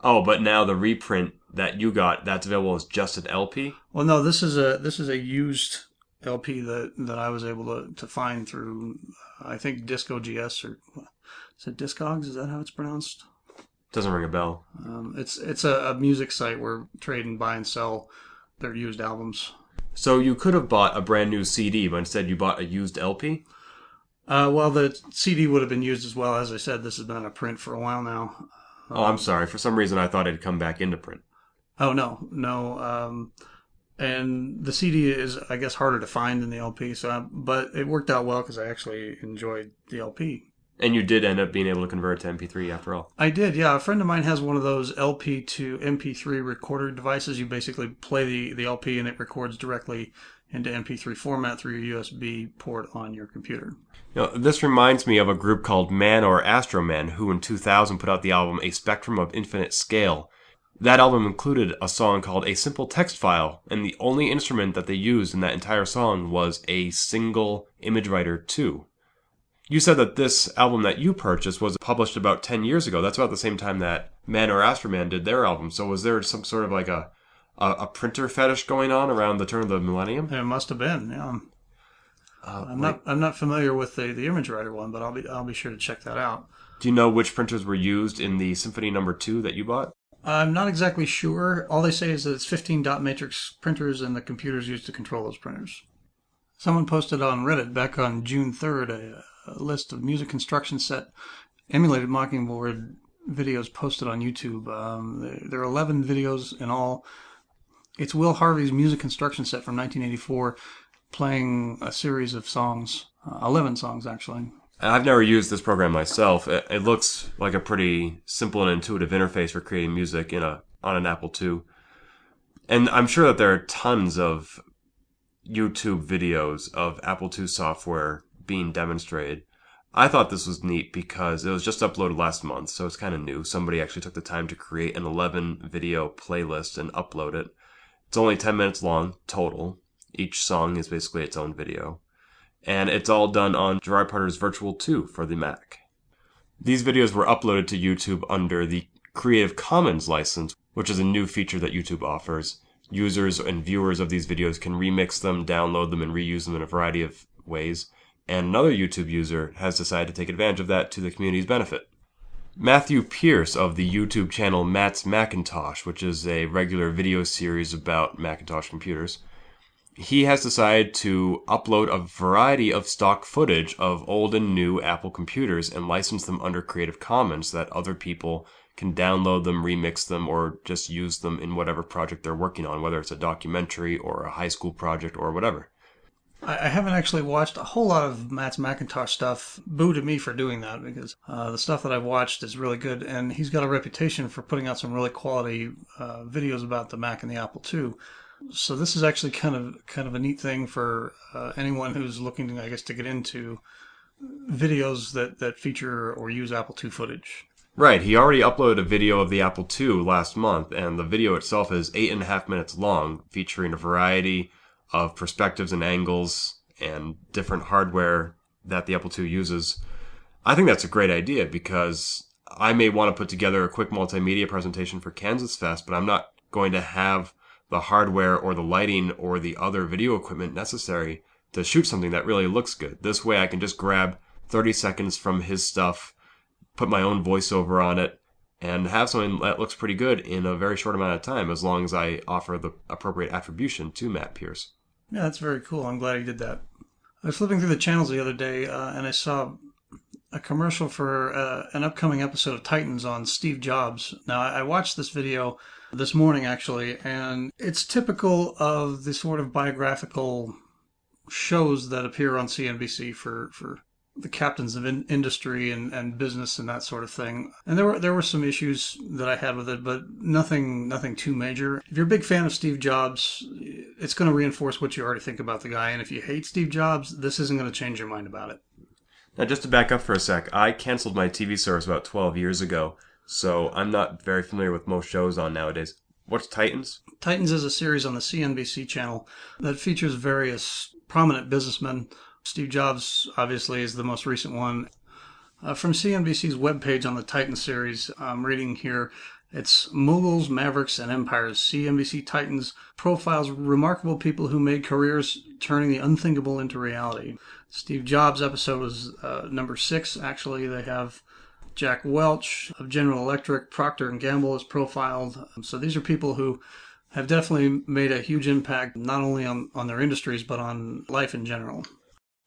Oh, but now the reprint that you got, that's available as just an LP? Well, no, this is a used LP that I was able to find through, I think, Disco.gs, or is it Discogs? Is that how it's pronounced? Doesn't ring a bell. It's a music site where trade and buy and sell their used albums. So you could have bought a brand new CD, but instead you bought a used LP? Well, the CD would have been used as well. As I said, this has been a print for a while now. Oh, I'm sorry. For some reason I thought it'd come back into print. Oh, no. And the CD is, I guess, harder to find than the LP. But it worked out well because I actually enjoyed the LP. And you did end up being able to convert it to MP3 after all. I did, yeah. A friend of mine has one of those LP to MP3 recorder devices. You basically play the LP and it records directly into MP3 format through your USB port on your computer. You know, this reminds me of a group called Man or Astro Man, who in 2000 put out the album A Spectrum of Infinite Scale. That album included a song called A Simple Text File, and the only instrument that they used in that entire song was a single Image Writer 2. You said that this album that you purchased was published about 10 years ago. That's about the same time that Man or Astroman did their album. So was there some sort of like a printer fetish going on around the turn of the millennium? It must have been, yeah. I'm not familiar with the Image Writer one, but I'll be sure to check that out. Do you know which printers were used in the Symphony No. 2 that you bought? I'm not exactly sure. All they say is that it's 15 dot matrix printers and the computers used to control those printers. Someone posted on Reddit back on June 3rd a list of music construction set emulated Mockingbird videos posted on YouTube. There are 11 videos in all. It's Will Harvey's music construction set from 1984 playing a series of songs, 11 songs actually. I've never used this program myself. It looks like a pretty simple and intuitive interface for creating music on an Apple II. And I'm sure that there are tons of YouTube videos of Apple II software being demonstrated. I thought this was neat because it was just uploaded last month, so it's kind of new. Somebody actually took the time to create an 11 video playlist and upload it. It's only 10 minutes long total. Each song is basically its own video. And it's all done on Gerard Parter's Virtual 2 for the Mac. These videos were uploaded to YouTube under the Creative Commons license, which is a new feature that YouTube offers. Users and viewers of these videos can remix them, download them, and reuse them in a variety of ways. And another YouTube user has decided to take advantage of that to the community's benefit. Matthew Pierce of the YouTube channel Matt's Macintosh, which is a regular video series about Macintosh computers, he has decided to upload a variety of stock footage of old and new Apple computers and license them under Creative Commons so that other people can download them, remix them, or just use them in whatever project they're working on, whether it's a documentary or a high school project or whatever. I haven't actually watched a whole lot of Matt's Macintosh stuff. Boo to me for doing that, because the stuff that I've watched is really good, and he's got a reputation for putting out some really quality videos about the Mac and the Apple II. So this is actually kind of a neat thing for anyone who's looking, I guess, to get into videos that feature or use Apple II footage. Right, he already uploaded a video of the Apple II last month, and the video itself is 8.5 minutes long, featuring a variety of perspectives and angles and different hardware that the Apple II uses. I think that's a great idea because I may want to put together a quick multimedia presentation for KansasFest, but I'm not going to have the hardware or the lighting or the other video equipment necessary to shoot something that really looks good. This way I can just grab 30 seconds from his stuff, put my own voiceover on it, and have something that looks pretty good in a very short amount of time, as long as I offer the appropriate attribution to Matt Pierce. Yeah, that's very cool. I'm glad he did that. I was flipping through the channels the other day, and I saw a commercial for an upcoming episode of Titans on Steve Jobs. Now, I watched this video this morning, actually, and it's typical of the sort of biographical shows that appear on CNBC for the captains of industry and business and that sort of thing. And there were some issues that I had with it, but nothing too major. If you're a big fan of Steve Jobs, it's going to reinforce what you already think about the guy. And if you hate Steve Jobs, this isn't going to change your mind about it. Now, just to back up for a sec, I canceled my TV service about 12 years ago, so I'm not very familiar with most shows on nowadays. What's Titans? Titans is a series on the CNBC channel that features various prominent businessmen. Steve Jobs, obviously, is the most recent one. From CNBC's webpage on the Titan series, I'm reading here, it's Moguls, Mavericks, and Empires. CNBC Titans profiles remarkable people who made careers turning the unthinkable into reality. Steve Jobs episode was number 6, actually. They have Jack Welch of General Electric, Procter & Gamble is profiled. So these are people who have definitely made a huge impact, not only on their industries, but on life in general.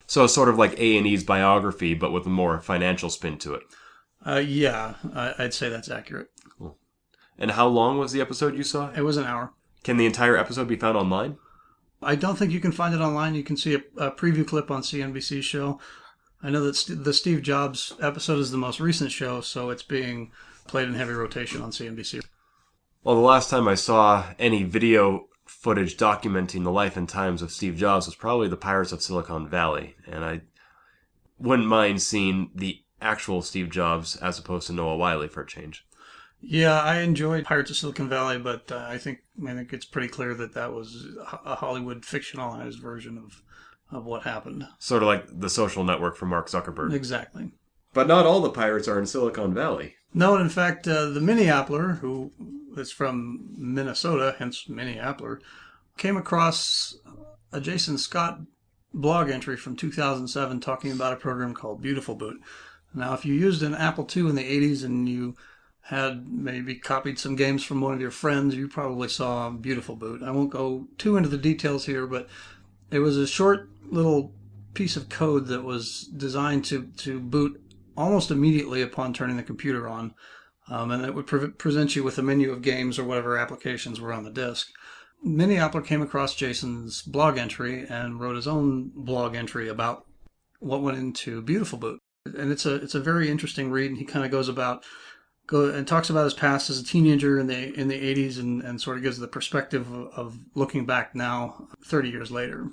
So it's sort of like A&E's biography, but with a more financial spin to it. Yeah, I'd say that's accurate. Cool. And how long was the episode you saw? It was an hour. Can the entire episode be found online? I don't think you can find it online. You can see a preview clip on CNBC's show. I know that the Steve Jobs episode is the most recent show, so it's being played in heavy rotation on CNBC. Well, the last time I saw any video footage documenting the life and times of Steve Jobs was probably the Pirates of Silicon Valley, and I wouldn't mind seeing the actual Steve Jobs as opposed to Noah Wyle for a change. Yeah, I enjoyed Pirates of Silicon Valley, but I think it's pretty clear that was a Hollywood fictionalized version of what happened. Sort of like The Social Network for Mark Zuckerberg. Exactly. But not all the pirates are in Silicon Valley. No, and in fact, the Minneapolis, who is from Minnesota, hence Minneapolis, came across a Jason Scott blog entry from 2007 talking about a program called Beautiful Boot. Now, if you used an Apple II in the 80s and you had maybe copied some games from one of your friends, you probably saw Beautiful Boot. I won't go too into the details here, but it was a short little piece of code that was designed to boot almost immediately upon turning the computer on, and it would present you with a menu of games or whatever applications were on the disk. Minneapolis came across Jason's blog entry and wrote his own blog entry about what went into Beautiful Boot. And it's a very interesting read, and he kind of and talks about his past as a teenager in the 80s and sort of gives the perspective of looking back now 30 years later.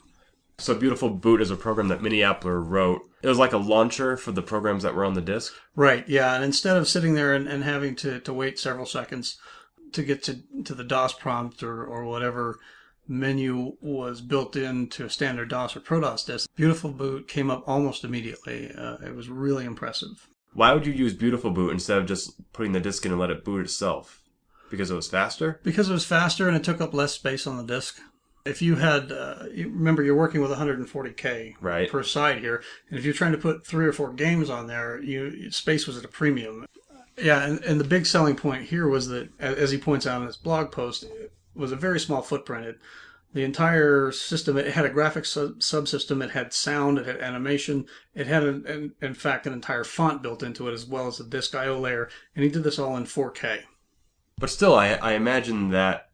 So Beautiful Boot is a program that Minneapolis wrote. It was like a launcher for the programs that were on the disk? Right, yeah. And instead of sitting there and having to wait several seconds to get to the DOS prompt or whatever menu was built into a standard DOS or ProDOS disk, Beautiful Boot came up almost immediately. It was really impressive. Why would you use Beautiful Boot instead of just putting the disk in and let it boot itself? Because it was faster? Because it was faster and it took up less space on the disk. If you had, remember you're working with 140K right. per side here, and if you're trying to put 3 or 4 games on there, space was at a premium. Yeah, and the big selling point here was that, as he points out in his blog post, it was a very small footprint. The entire system, it had a graphics subsystem, it had sound, it had animation, it had, in fact, an entire font built into it, as well as a disk I/O layer, and he did this all in 4K. But still, I imagine that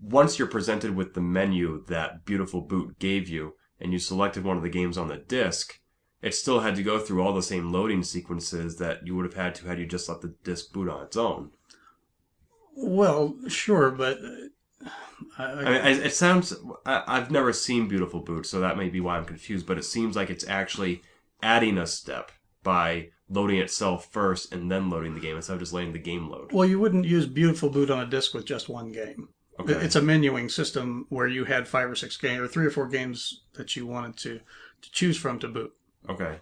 once you're presented with the menu that Beautiful Boot gave you, and you selected one of the games on the disk, it still had to go through all the same loading sequences that you would have had you just let the disk boot on its own. Well, sure, but it sounds... I've never seen Beautiful Boot, so that may be why I'm confused, but it seems like it's actually adding a step by loading itself first and then loading the game instead of just letting the game load. Well, you wouldn't use Beautiful Boot on a disk with just one game. Okay. It's a menuing system where you had 5 or 6 games, or 3 or 4 games that you wanted to choose from to boot. Okay.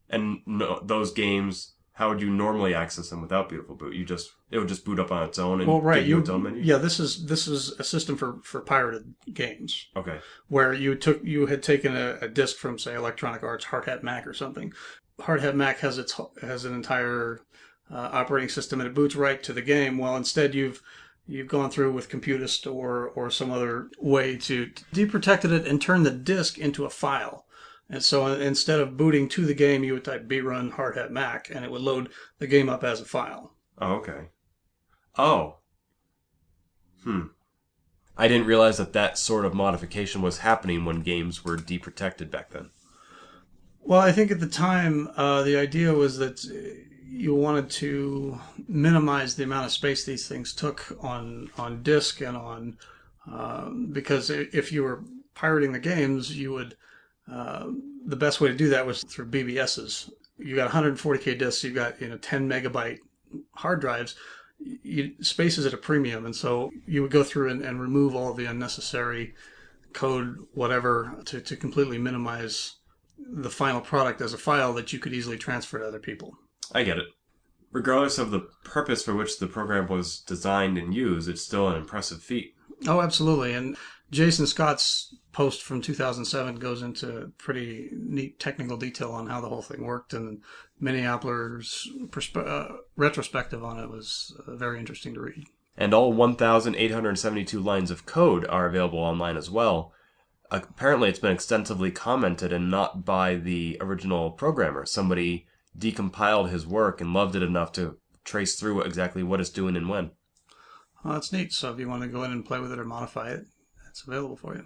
And those games, how would you normally access them without Beautiful Boot? It would just boot up on its own and give you its own menu? Yeah, this is a system for pirated games. Okay. Where you had taken a disc from, say, Electronic Arts Hardhat Mac or something. Hardhat Mac has an entire operating system, and it boots right to the game. Well, instead you've gone through with Computist or some other way to deprotected it and turn the disk into a file. And so instead of booting to the game, you would type brun Hardhat Mac, and it would load the game up as a file. Oh, okay. Oh. I didn't realize that sort of modification was happening when games were deprotected back then. Well, I think at the time, the idea was that you wanted to minimize the amount of space these things took on disk and on because if you were pirating the games, you would the best way to do that was through BBSs. You got 140K disks, you got 10 megabyte hard drives. Space is at a premium, and so you would go through and remove all of the unnecessary code, whatever, to completely minimize the final product as a file that you could easily transfer to other people. I get it. Regardless of the purpose for which the program was designed and used, it's still an impressive feat. Oh, absolutely. And Jason Scott's post from 2007 goes into pretty neat technical detail on how the whole thing worked, and Minneapolis' retrospective on it was very interesting to read. And all 1,872 lines of code are available online as well. Apparently it's been extensively commented, and not by the original programmer. Somebody decompiled his work and loved it enough to trace through exactly what it's doing and when. Well, that's neat. So if you want to go in and play with it or modify it, it's available for you.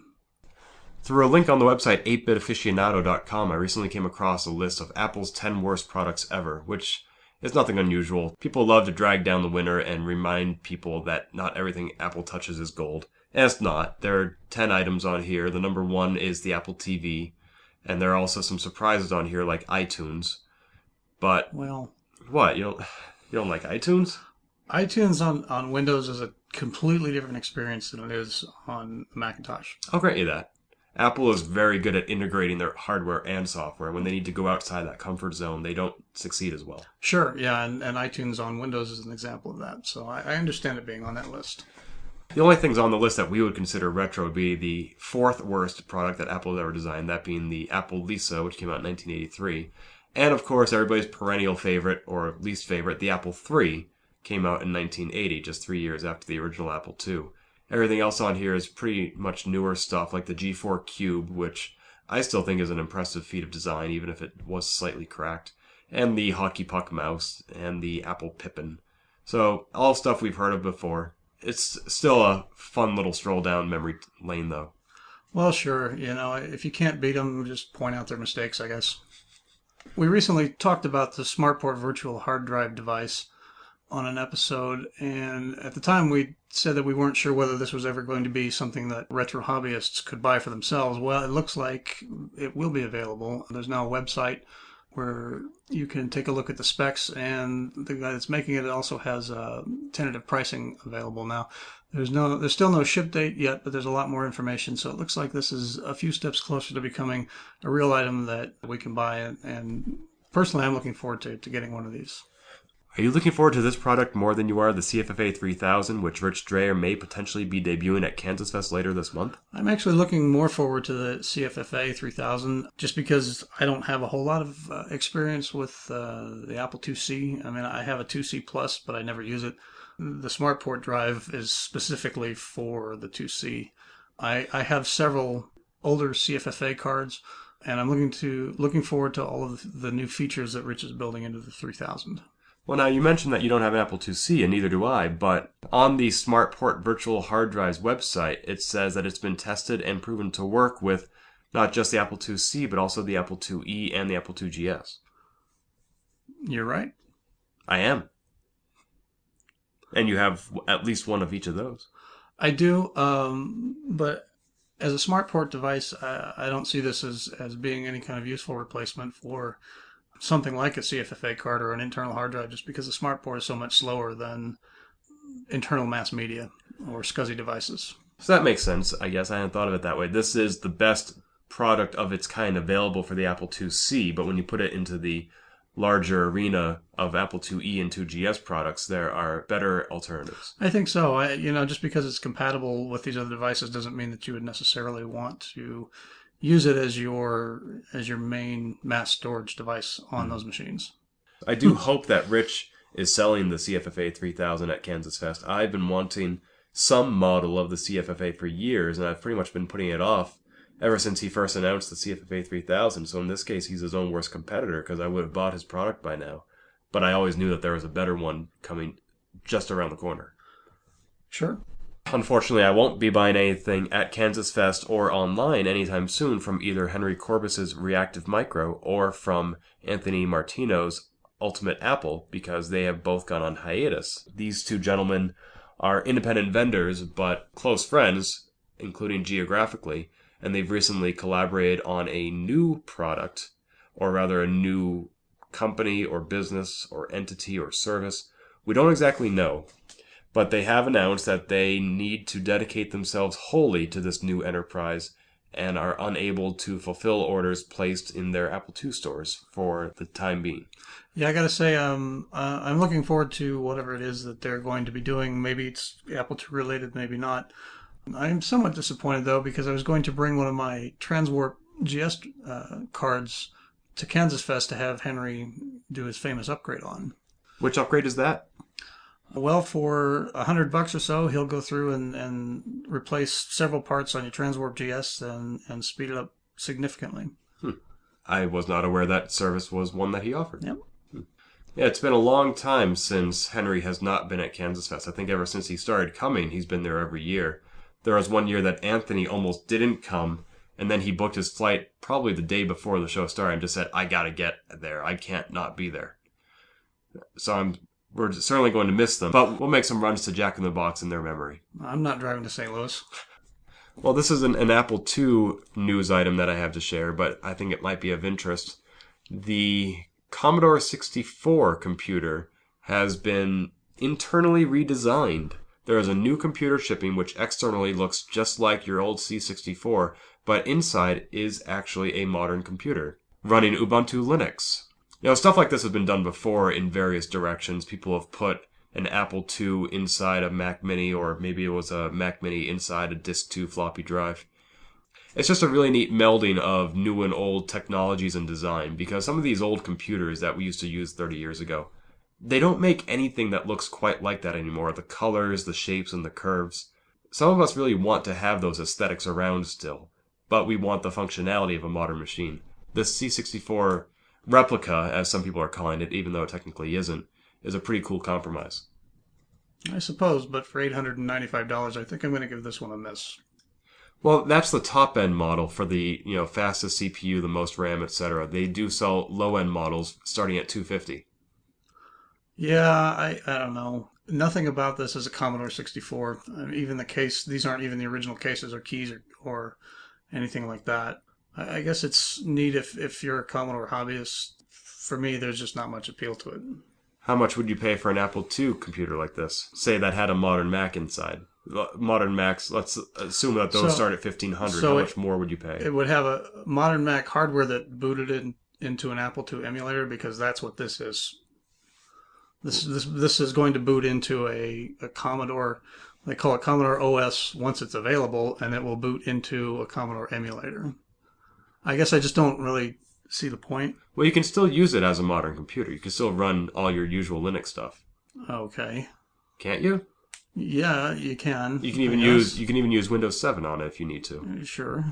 Through a link on the website 8bitaficionado.com, I recently came across a list of Apple's 10 worst products ever, which is nothing unusual. People love to drag down the winner and remind people that not everything Apple touches is gold. And it's not. There are 10 items on here. The number 1 is the Apple TV, and there are also some surprises on here like iTunes. But well, what? You don't like iTunes? iTunes on Windows is a completely different experience than it is on Macintosh. I'll grant you that. Apple is very good at integrating their hardware and software. When they need to go outside that comfort zone, they don't succeed as well. Sure, yeah, and iTunes on Windows is an example of that. So I understand it being on that list. The only things on the list that we would consider retro would be the fourth worst product that Apple has ever designed, that being the Apple Lisa, which came out in 1983. And of course, everybody's perennial favorite, or least favorite, the Apple III, came out in 1980, just 3 years after the original Apple II. Everything else on here is pretty much newer stuff, like the G4 Cube, which I still think is an impressive feat of design, even if it was slightly cracked, and the Hockey Puck mouse, and the Apple Pippin. So, all stuff we've heard of before. It's still a fun little stroll down memory lane, though. Well, sure, if you can't beat them, just point out their mistakes, I guess. We recently talked about the SmartPort virtual hard drive device on an episode, and at the time we said that we weren't sure whether this was ever going to be something that retro hobbyists could buy for themselves. Well, it looks like it will be available. There's now a website where you can take a look at the specs, and the guy that's making it also has tentative pricing available now. There's still no ship date yet, but there's a lot more information, so it looks like this is a few steps closer to becoming a real item that we can buy, and personally I'm looking forward to getting one of these. Are you looking forward to this product more than you are the CFFA 3000, which Rich Dreyer may potentially be debuting at KansasFest later this month? I'm actually looking more forward to the CFFA 3000 just because I don't have a whole lot of experience with the Apple IIc. I mean, I have a 2C Plus, but I never use it. The SmartPort drive is specifically for the 2C. I have several older CFFA cards, and I'm looking forward to all of the new features that Rich is building into the 3000. Well, now, you mentioned that you don't have an Apple IIc, and neither do I, but on the SmartPort Virtual Hard Drives website, it says that it's been tested and proven to work with not just the Apple IIc, but also the Apple IIe and the Apple IIgs. You're right. I am. And you have at least one of each of those. I do, but as a SmartPort device, I don't see this as being any kind of useful replacement for something like a CFFA card or an internal hard drive, just because the SmartPort is so much slower than internal mass media or SCSI devices. So that makes sense, I guess. I hadn't thought of it that way. This is the best product of its kind available for the Apple IIc, but when you put it into the larger arena of Apple IIe and 2GS products, there are better alternatives. I think so. Just because it's compatible with these other devices doesn't mean that you would necessarily want to use it as your main mass storage device on those machines. I do hope that Rich is selling the CFFA 3000 at KansasFest. I've been wanting some model of the CFFA for years, and I've pretty much been putting it off ever since he first announced the CFFA 3000. So in this case, he's his own worst competitor, because I would have bought his product by now. But I always knew that there was a better one coming just around the corner. Sure. Unfortunately, I won't be buying anything at KansasFest or online anytime soon from either Henry Corbis's Reactive Micro or from Anthony Martino's Ultimate Apple, because they have both gone on hiatus. These two gentlemen are independent vendors, but close friends, including geographically, and they've recently collaborated on a new product, or rather a new company or business or entity or service. We don't exactly know. But they have announced that they need to dedicate themselves wholly to this new enterprise and are unable to fulfill orders placed in their Apple II stores for the time being. Yeah, I gotta say, I'm looking forward to whatever it is that they're going to be doing. Maybe it's Apple II related, maybe not. I'm somewhat disappointed, though, because I was going to bring one of my Transwarp GS cards to KansasFest to have Henry do his famous upgrade on. Which upgrade is that? Well, for $100 or so, he'll go through and replace several parts on your Transwarp GS and speed it up significantly. I was not aware that service was one that he offered. Yep. Yeah, it's been a long time since Henry has not been at KansasFest. I think ever since he started coming, he's been there every year. There was one year that Anthony almost didn't come, and then he booked his flight probably the day before the show started and just said, I gotta get there. I can't not be there. So we're certainly going to miss them, but we'll make some runs to Jack in the Box in their memory. I'm not driving to St. Louis. Well, this is an Apple II news item that I have to share, but I think it might be of interest. The Commodore 64 computer has been internally redesigned. There is a new computer shipping which externally looks just like your old C64, but inside is actually a modern computer running Ubuntu Linux. Stuff like this has been done before in various directions. People have put an Apple II inside a Mac Mini, or maybe it was a Mac Mini inside a Disk II floppy drive. It's just a really neat melding of new and old technologies and design, because some of these old computers that we used to use 30 years ago, they don't make anything that looks quite like that anymore. The colors, the shapes, and the curves. Some of us really want to have those aesthetics around still, but we want the functionality of a modern machine. This C64 replica, as some people are calling it, even though it technically isn't, is a pretty cool compromise. I suppose, but for $895, I think I'm going to give this one a miss. Well, that's the top-end model for the fastest CPU, the most RAM, etc. They do sell low-end models starting at $250. Yeah, I don't know. Nothing about this is a Commodore 64. Even the case, these aren't even the original cases or keys or anything like that. I guess it's neat if you're a Commodore hobbyist. For me, there's just not much appeal to it. How much would you pay for an Apple II computer like this? Say that had a modern Mac inside. Modern Macs, let's assume that those start at $1,500. So how much more would you pay? It would have a modern Mac hardware that booted into an Apple II emulator, because that's what this is. This is going to boot into a Commodore. They call it Commodore OS once it's available, and it will boot into a Commodore emulator. I guess I just don't really see the point. Well, you can still use it as a modern computer. You can still run all your usual Linux stuff. Okay. Can't you? Yeah, you can. You can even use Windows 7 on it if you need to. Sure.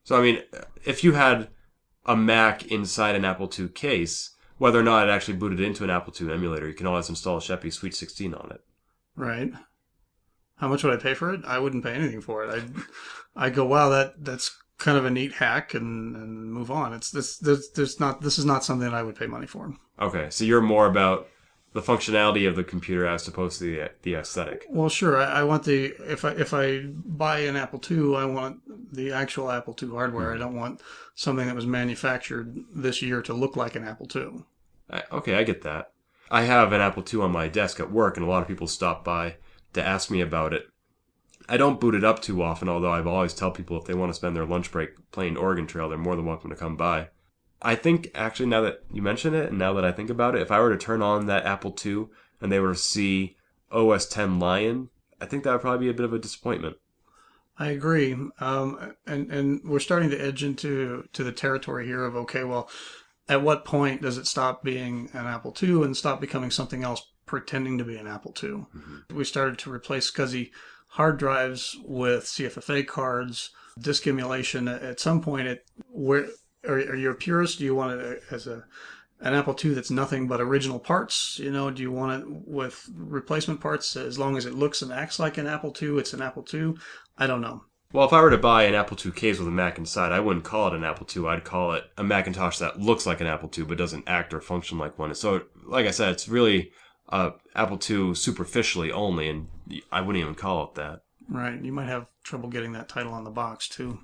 So I mean, if you had a Mac inside an Apple II case, whether or not it actually booted into an Apple II emulator, you can always install Sheppy Sweet 16 on it. Right. How much would I pay for it? I wouldn't pay anything for it. I'd go, wow, that's kind of a neat hack, and move on. This is not something that I would pay money for. Okay, so you're more about the functionality of the computer as opposed to the aesthetic. Well, sure. I want if I buy an Apple II, I want the actual Apple II hardware. I don't want something that was manufactured this year to look like an Apple II. Okay, I get that. I have an Apple II on my desk at work, and a lot of people stop by to ask me about it. I don't boot it up too often, although I've always tell people if they want to spend their lunch break playing Oregon Trail, they're more than welcome to come by. I think, actually, now that you mention it, and now that I think about it, if I were to turn on that Apple II and they were to see OS X Lion, I think that would probably be a bit of a disappointment. I agree. And we're starting to edge into the territory here of, okay, well, at what point does it stop being an Apple II and stop becoming something else pretending to be an Apple II? Mm-hmm. We started to replace SCSI hard drives with CFFA cards, disk emulation. At some point, are you a purist? Do you want it as an Apple II that's nothing but original parts? Do you want it with replacement parts? As long as it looks and acts like an Apple II, it's an Apple II? I don't know. Well, if I were to buy an Apple II case with a Mac inside, I wouldn't call it an Apple II. I'd call it a Macintosh that looks like an Apple II but doesn't act or function like one. So, like I said, it's really Apple II superficially only, and I wouldn't even call it that. Right. You might have trouble getting that title on the box, too.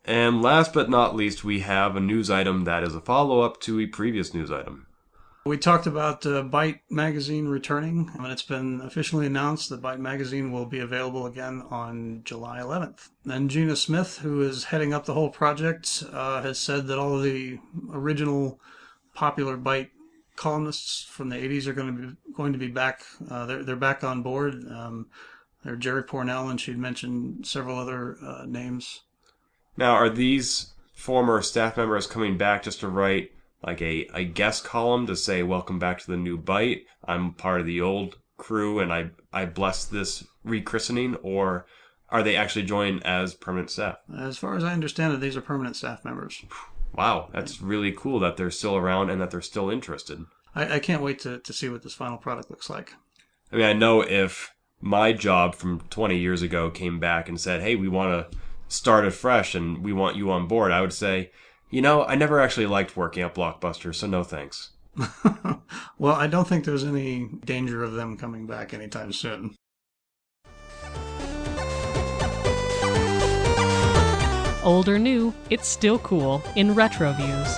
And last but not least, we have a news item that is a follow-up to a previous news item. We talked about Byte magazine returning, and it's been officially announced that Byte magazine will be available again on July 11th. And Gina Smith, who is heading up the whole project, has said that all of the original popular Byte columnists from the 80s are going to be back. They're back on board. They're Jerry Pornell, and she'd mentioned several other names. Now, are these former staff members coming back just to write like a guest column to say, welcome back to the new Byte, I'm part of the old crew, and I bless this rechristening, or are they actually joined as permanent staff? As far as I understand it, these are permanent staff members. Wow, that's really cool that they're still around and that they're still interested. I can't wait to see what this final product looks like. I mean, I know if my job from 20 years ago came back and said, hey, we want to start afresh and we want you on board, I would say, I never actually liked working at Blockbuster, so no thanks. Well, I don't think there's any danger of them coming back anytime soon. Old or new, it's still cool in Retroviews.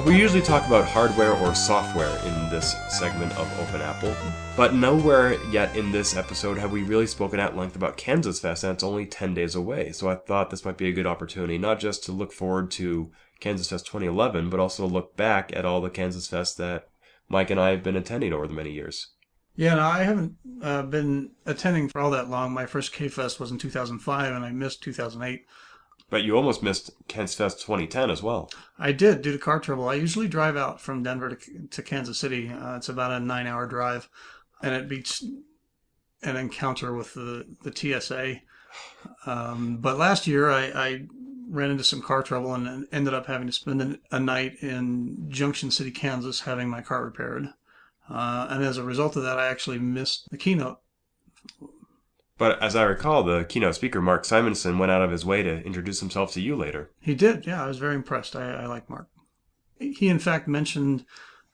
Well, we usually talk about hardware or software in this segment of Open Apple, but nowhere yet in this episode have we really spoken at length about KansasFest, and it's only 10 days away, so I thought this might be a good opportunity, not just to look forward to KansasFest 2011, but also look back at all the KansasFests that Mike and I have been attending over the many years. Yeah, no, I haven't been attending for all that long. My first KFest was in 2005, and I missed 2008. But you almost missed KansasFest 2010 as well. I did, due to car trouble. I usually drive out from Denver to Kansas City. It's about a 9-hour drive, and it beats an encounter with the TSA. But last year, I ran into some car trouble and ended up having to spend a night in Junction City, Kansas, having my car repaired. And as a result of that, I actually missed the keynote. But as I recall, the keynote speaker, Mark Simonson, went out of his way to introduce himself to you later. He did, yeah. I was very impressed. I like Mark. He, in fact, mentioned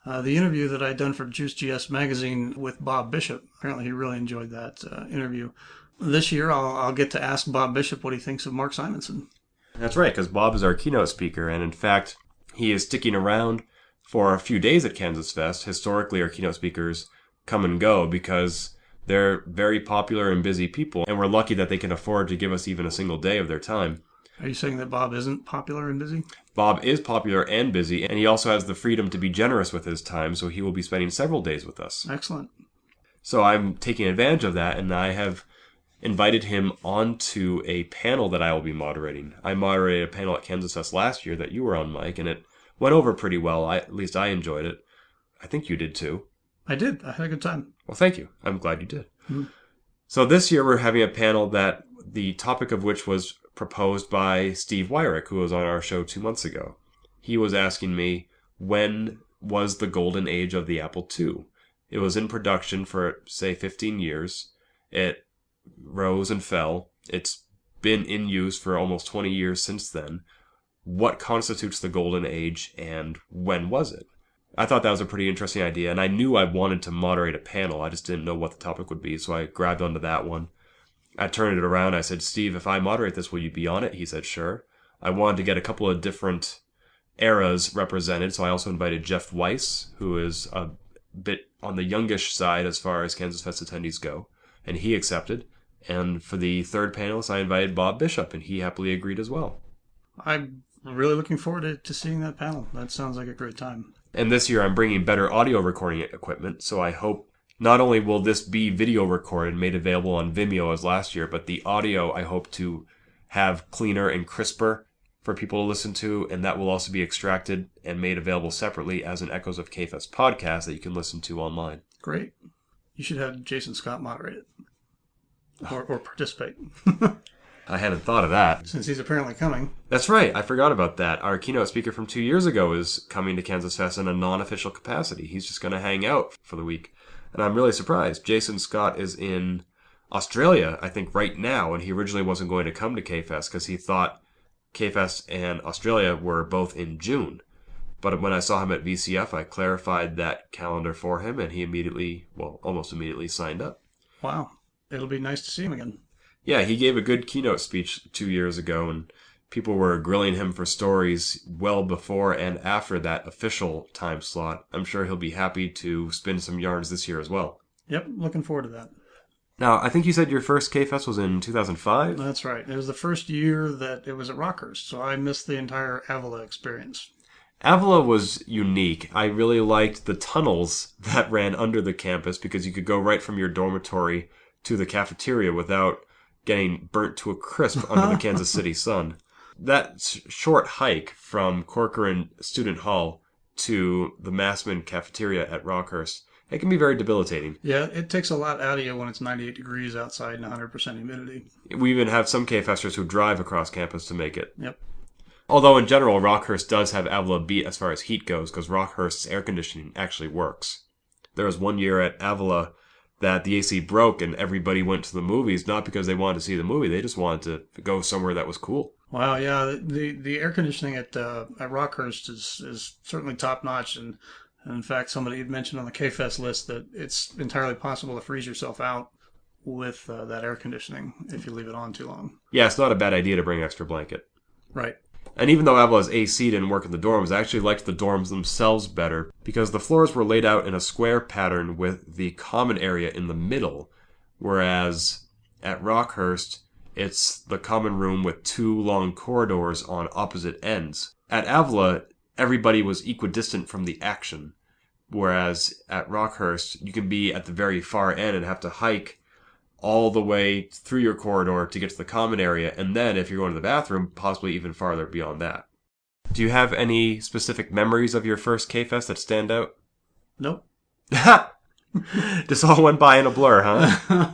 the interview that I'd done for Juice GS magazine with Bob Bishop. Apparently, he really enjoyed that interview. This year, I'll get to ask Bob Bishop what he thinks of Mark Simonson. That's right, because Bob is our keynote speaker, and in fact, he is sticking around for a few days at KansasFest. Historically, our keynote speakers come and go because they're very popular and busy people, and we're lucky that they can afford to give us even a single day of their time. Are you saying that Bob isn't popular and busy? Bob is popular and busy, and he also has the freedom to be generous with his time, so he will be spending several days with us. Excellent. So I'm taking advantage of that, and I have invited him onto a panel that I will be moderating. I moderated a panel at KansasFest last year that you were on, Mike, and it went over pretty well. At least I enjoyed it. I think you did too. I did. I had a good time. Well, thank you. I'm glad you did. Mm-hmm. So this year we're having a panel that the topic of which was proposed by Steve Wyrick, who was on our show 2 months ago. He was asking me, when was the golden age of the Apple II? It was in production for, say, 15 years. It rose and fell. It's been in use for almost 20 years since then. What constitutes the golden age, and when was it? I thought that was a pretty interesting idea, and I knew I wanted to moderate a panel. I just didn't know what the topic would be, so I grabbed onto that one. I turned it around. I said, Steve, if I moderate this, will you be on it? He said, sure. I wanted to get a couple of different eras represented, so I also invited Jeff Weiss, who is a bit on the youngish side as far as KansasFest attendees go, and he accepted. And for the third panelist, I invited Bob Bishop, and he happily agreed as well. I'm really looking forward to seeing that panel. That sounds like a great time. And this year I'm bringing better audio recording equipment, so I hope not only will this be video recorded and made available on Vimeo as last year, but the audio I hope to have cleaner and crisper for people to listen to, and that will also be extracted and made available separately as an Echoes of KFest podcast that you can listen to online. Great. You should have Jason Scott moderate it. Or participate. I hadn't thought of that. Since he's apparently coming. That's right. I forgot about that. Our keynote speaker from 2 years ago is coming to KansasFest in a non-official capacity. He's just going to hang out for the week. And I'm really surprised. Jason Scott is in Australia, I think, right now, and he originally wasn't going to come to KFest because he thought KFest and Australia were both in June. But when I saw him at VCF, I clarified that calendar for him, and he almost immediately signed up. Wow. It'll be nice to see him again. Yeah, he gave a good keynote speech 2 years ago, and people were grilling him for stories well before and after that official time slot. I'm sure he'll be happy to spin some yarns this year as well. Yep, looking forward to that. Now, I think you said your first KFest was in 2005? That's right. It was the first year that it was at Rockhurst, so I missed the entire Avila experience. Avila was unique. I really liked the tunnels that ran under the campus because you could go right from your dormitory to the cafeteria without getting burnt to a crisp under the Kansas City sun. That short hike from Corcoran Student Hall to the Massman cafeteria at Rockhurst, it can be very debilitating. Yeah, it takes a lot out of you when it's 98 degrees outside and 100% humidity. We even have some KFesters who drive across campus to make it. Yep. Although in general, Rockhurst does have Avila beat as far as heat goes because Rockhurst's air conditioning actually works. There was one year at Avila that the AC broke and everybody went to the movies, not because they wanted to see the movie, they just wanted to go somewhere that was cool. Wow, yeah, the air conditioning at Rockhurst is certainly top notch, and in fact, somebody had mentioned on the KFest list that it's entirely possible to freeze yourself out with that air conditioning if you leave it on too long. Yeah, it's not a bad idea to bring an extra blanket. Right. And even though Avala's AC didn't work in the dorms, I actually liked the dorms themselves better because the floors were laid out in a square pattern with the common area in the middle, whereas at Rockhurst, it's the common room with 2 long corridors on opposite ends. At Avala, everybody was equidistant from the action, whereas at Rockhurst, you can be at the very far end and have to hike all the way through your corridor to get to the common area, and then if you're going to the bathroom, possibly even farther beyond that. Do you have any specific memories of your first KFest that stand out? Nope. Just all went by in a blur, huh?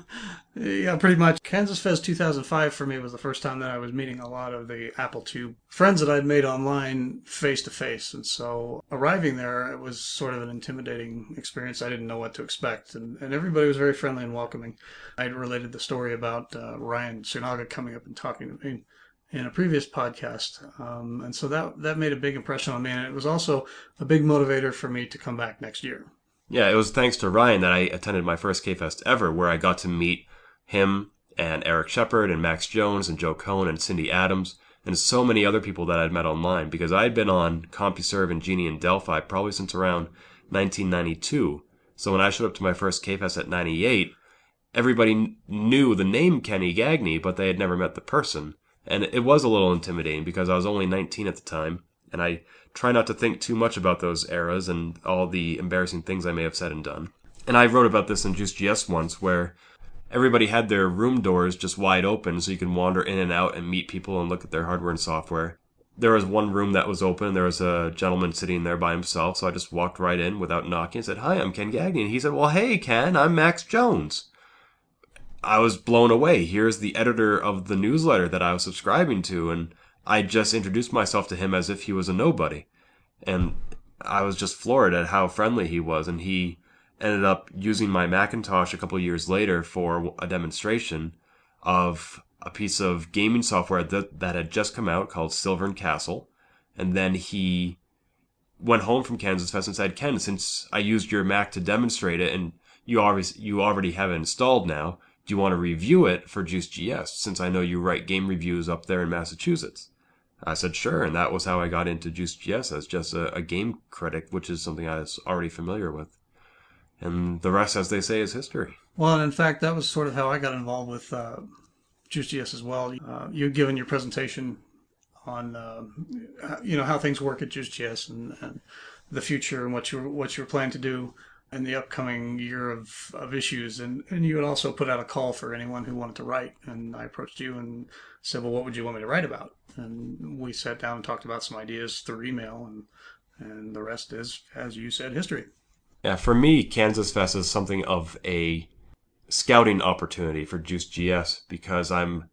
Yeah, pretty much. KansasFest 2005 for me was the first time that I was meeting a lot of the Apple II friends that I'd made online face to face. And so arriving there, it was sort of an intimidating experience. I didn't know what to expect. And everybody was very friendly and welcoming. I related the story about Ryan Tsunaga coming up and talking to me in a previous podcast. And so that made a big impression on me. And it was also a big motivator for me to come back next year. Yeah, it was thanks to Ryan that I attended my first KFest ever, where I got to meet him and Eric Shepard and Max Jones and Joe Cohn and Cindy Adams and so many other people that I'd met online because I'd been on CompuServe and Genie and Delphi probably since around 1992. So when I showed up to my first KFest at 98, everybody knew the name Kenny Gagney, but they had never met the person. And it was a little intimidating because I was only 19 at the time, and I try not to think too much about those eras and all the embarrassing things I may have said and done. And I wrote about this in JuiceGS once, where everybody had their room doors just wide open so you can wander in and out and meet people and look at their hardware and software. There was one room that was open, and there was a gentleman sitting there by himself, so I just walked right in without knocking and said, "Hi, I'm Ken Gagney." And he said, "Well, hey, Ken, I'm Max Jones." I was blown away. Here's the editor of the newsletter that I was subscribing to, and I just introduced myself to him as if he was a nobody. And I was just floored at how friendly he was, and he ended up using my Macintosh a couple of years later for a demonstration of a piece of gaming software that had just come out called Silvern Castle. And then he went home from KansasFest and said, "Ken, since I used your Mac to demonstrate it and you already have it installed now, do you want to review it for JuiceGS, since I know you write game reviews up there in Massachusetts?" I said, sure, and that was how I got into JuiceGS as just a game critic, which is something I was already familiar with. And the rest, as they say, is history. Well, and in fact, that was sort of how I got involved with JuiceGS as well. You'd given your presentation on how things work at JuiceGS and the future and what you're planning to do in the upcoming year of issues, and you had also put out a call for anyone who wanted to write, and I approached you and said, well, what would you want me to write about? And we sat down and talked about some ideas through email, and the rest is, as you said, history. Yeah, for me, KansasFest is something of a scouting opportunity for JuiceGS because I'm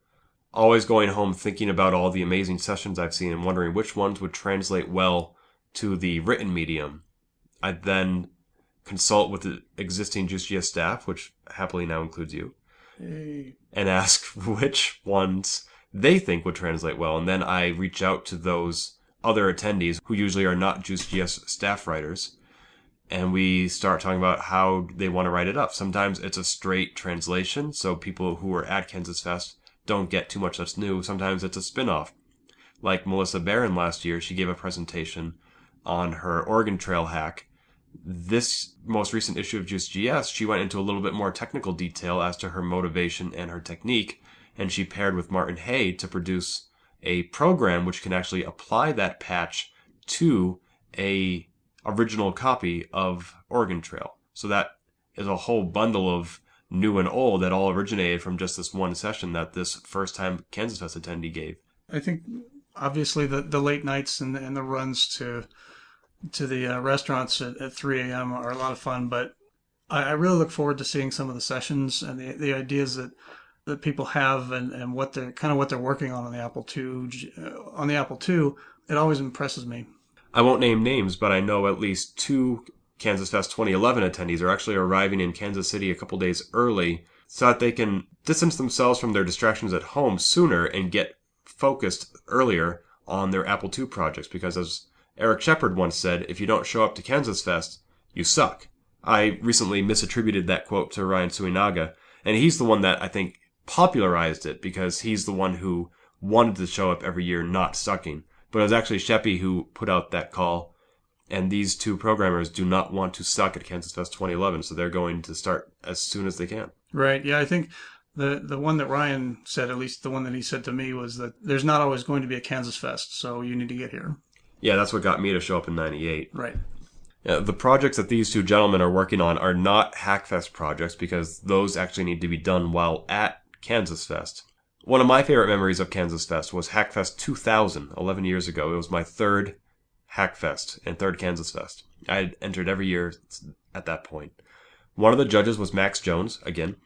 always going home thinking about all the amazing sessions I've seen and wondering which ones would translate well to the written medium. I then consult with the existing JuiceGS staff, which happily now includes you, and ask which ones they think would translate well. And then I reach out to those other attendees who usually are not JuiceGS staff writers, and we start talking about how they want to write it up. Sometimes it's a straight translation, so people who are at KansasFest don't get too much that's new. Sometimes it's a spin-off. Like Melissa Barron last year, she gave a presentation on her Oregon Trail hack. This most recent issue of JuiceGS, she went into a little bit more technical detail as to her motivation and her technique, and she paired with Martin Hay to produce a program which can actually apply that patch to a original copy of Oregon Trail. So that is a whole bundle of new and old that all originated from just this one session that this first time KansasFest attendee gave. I think obviously the late nights and the runs to the restaurants at 3 a.m. are a lot of fun, but I really look forward to seeing some of the sessions and the ideas that people have and what they're working on the Apple II. On the Apple II, it always impresses me. I won't name names, but I know at least 2 KansasFest 2011 attendees are actually arriving in Kansas City a couple days early so that they can distance themselves from their distractions at home sooner and get focused earlier on their Apple II projects. Because as Eric Shepard once said, if you don't show up to KansasFest, you suck. I recently misattributed that quote to Ryan Tsunaga, and he's the one that I think popularized it because he's the one who wanted to show up every year not sucking. But it was actually Sheppy who put out that call. And these two programmers do not want to suck at KansasFest 2011, so they're going to start as soon as they can. Right. Yeah, I think the one that Ryan said, at least the one that he said to me, was that there's not always going to be a KansasFest, so you need to get here. Yeah, that's what got me to show up in 98. Right. The projects that these two gentlemen are working on are not Hackfest projects because those actually need to be done while at KansasFest. One of my favorite memories of KansasFest was Hackfest 2000, 11 years ago. It was my third Hackfest and third KansasFest. I had entered every year at that point. One of the judges was Max Jones, again,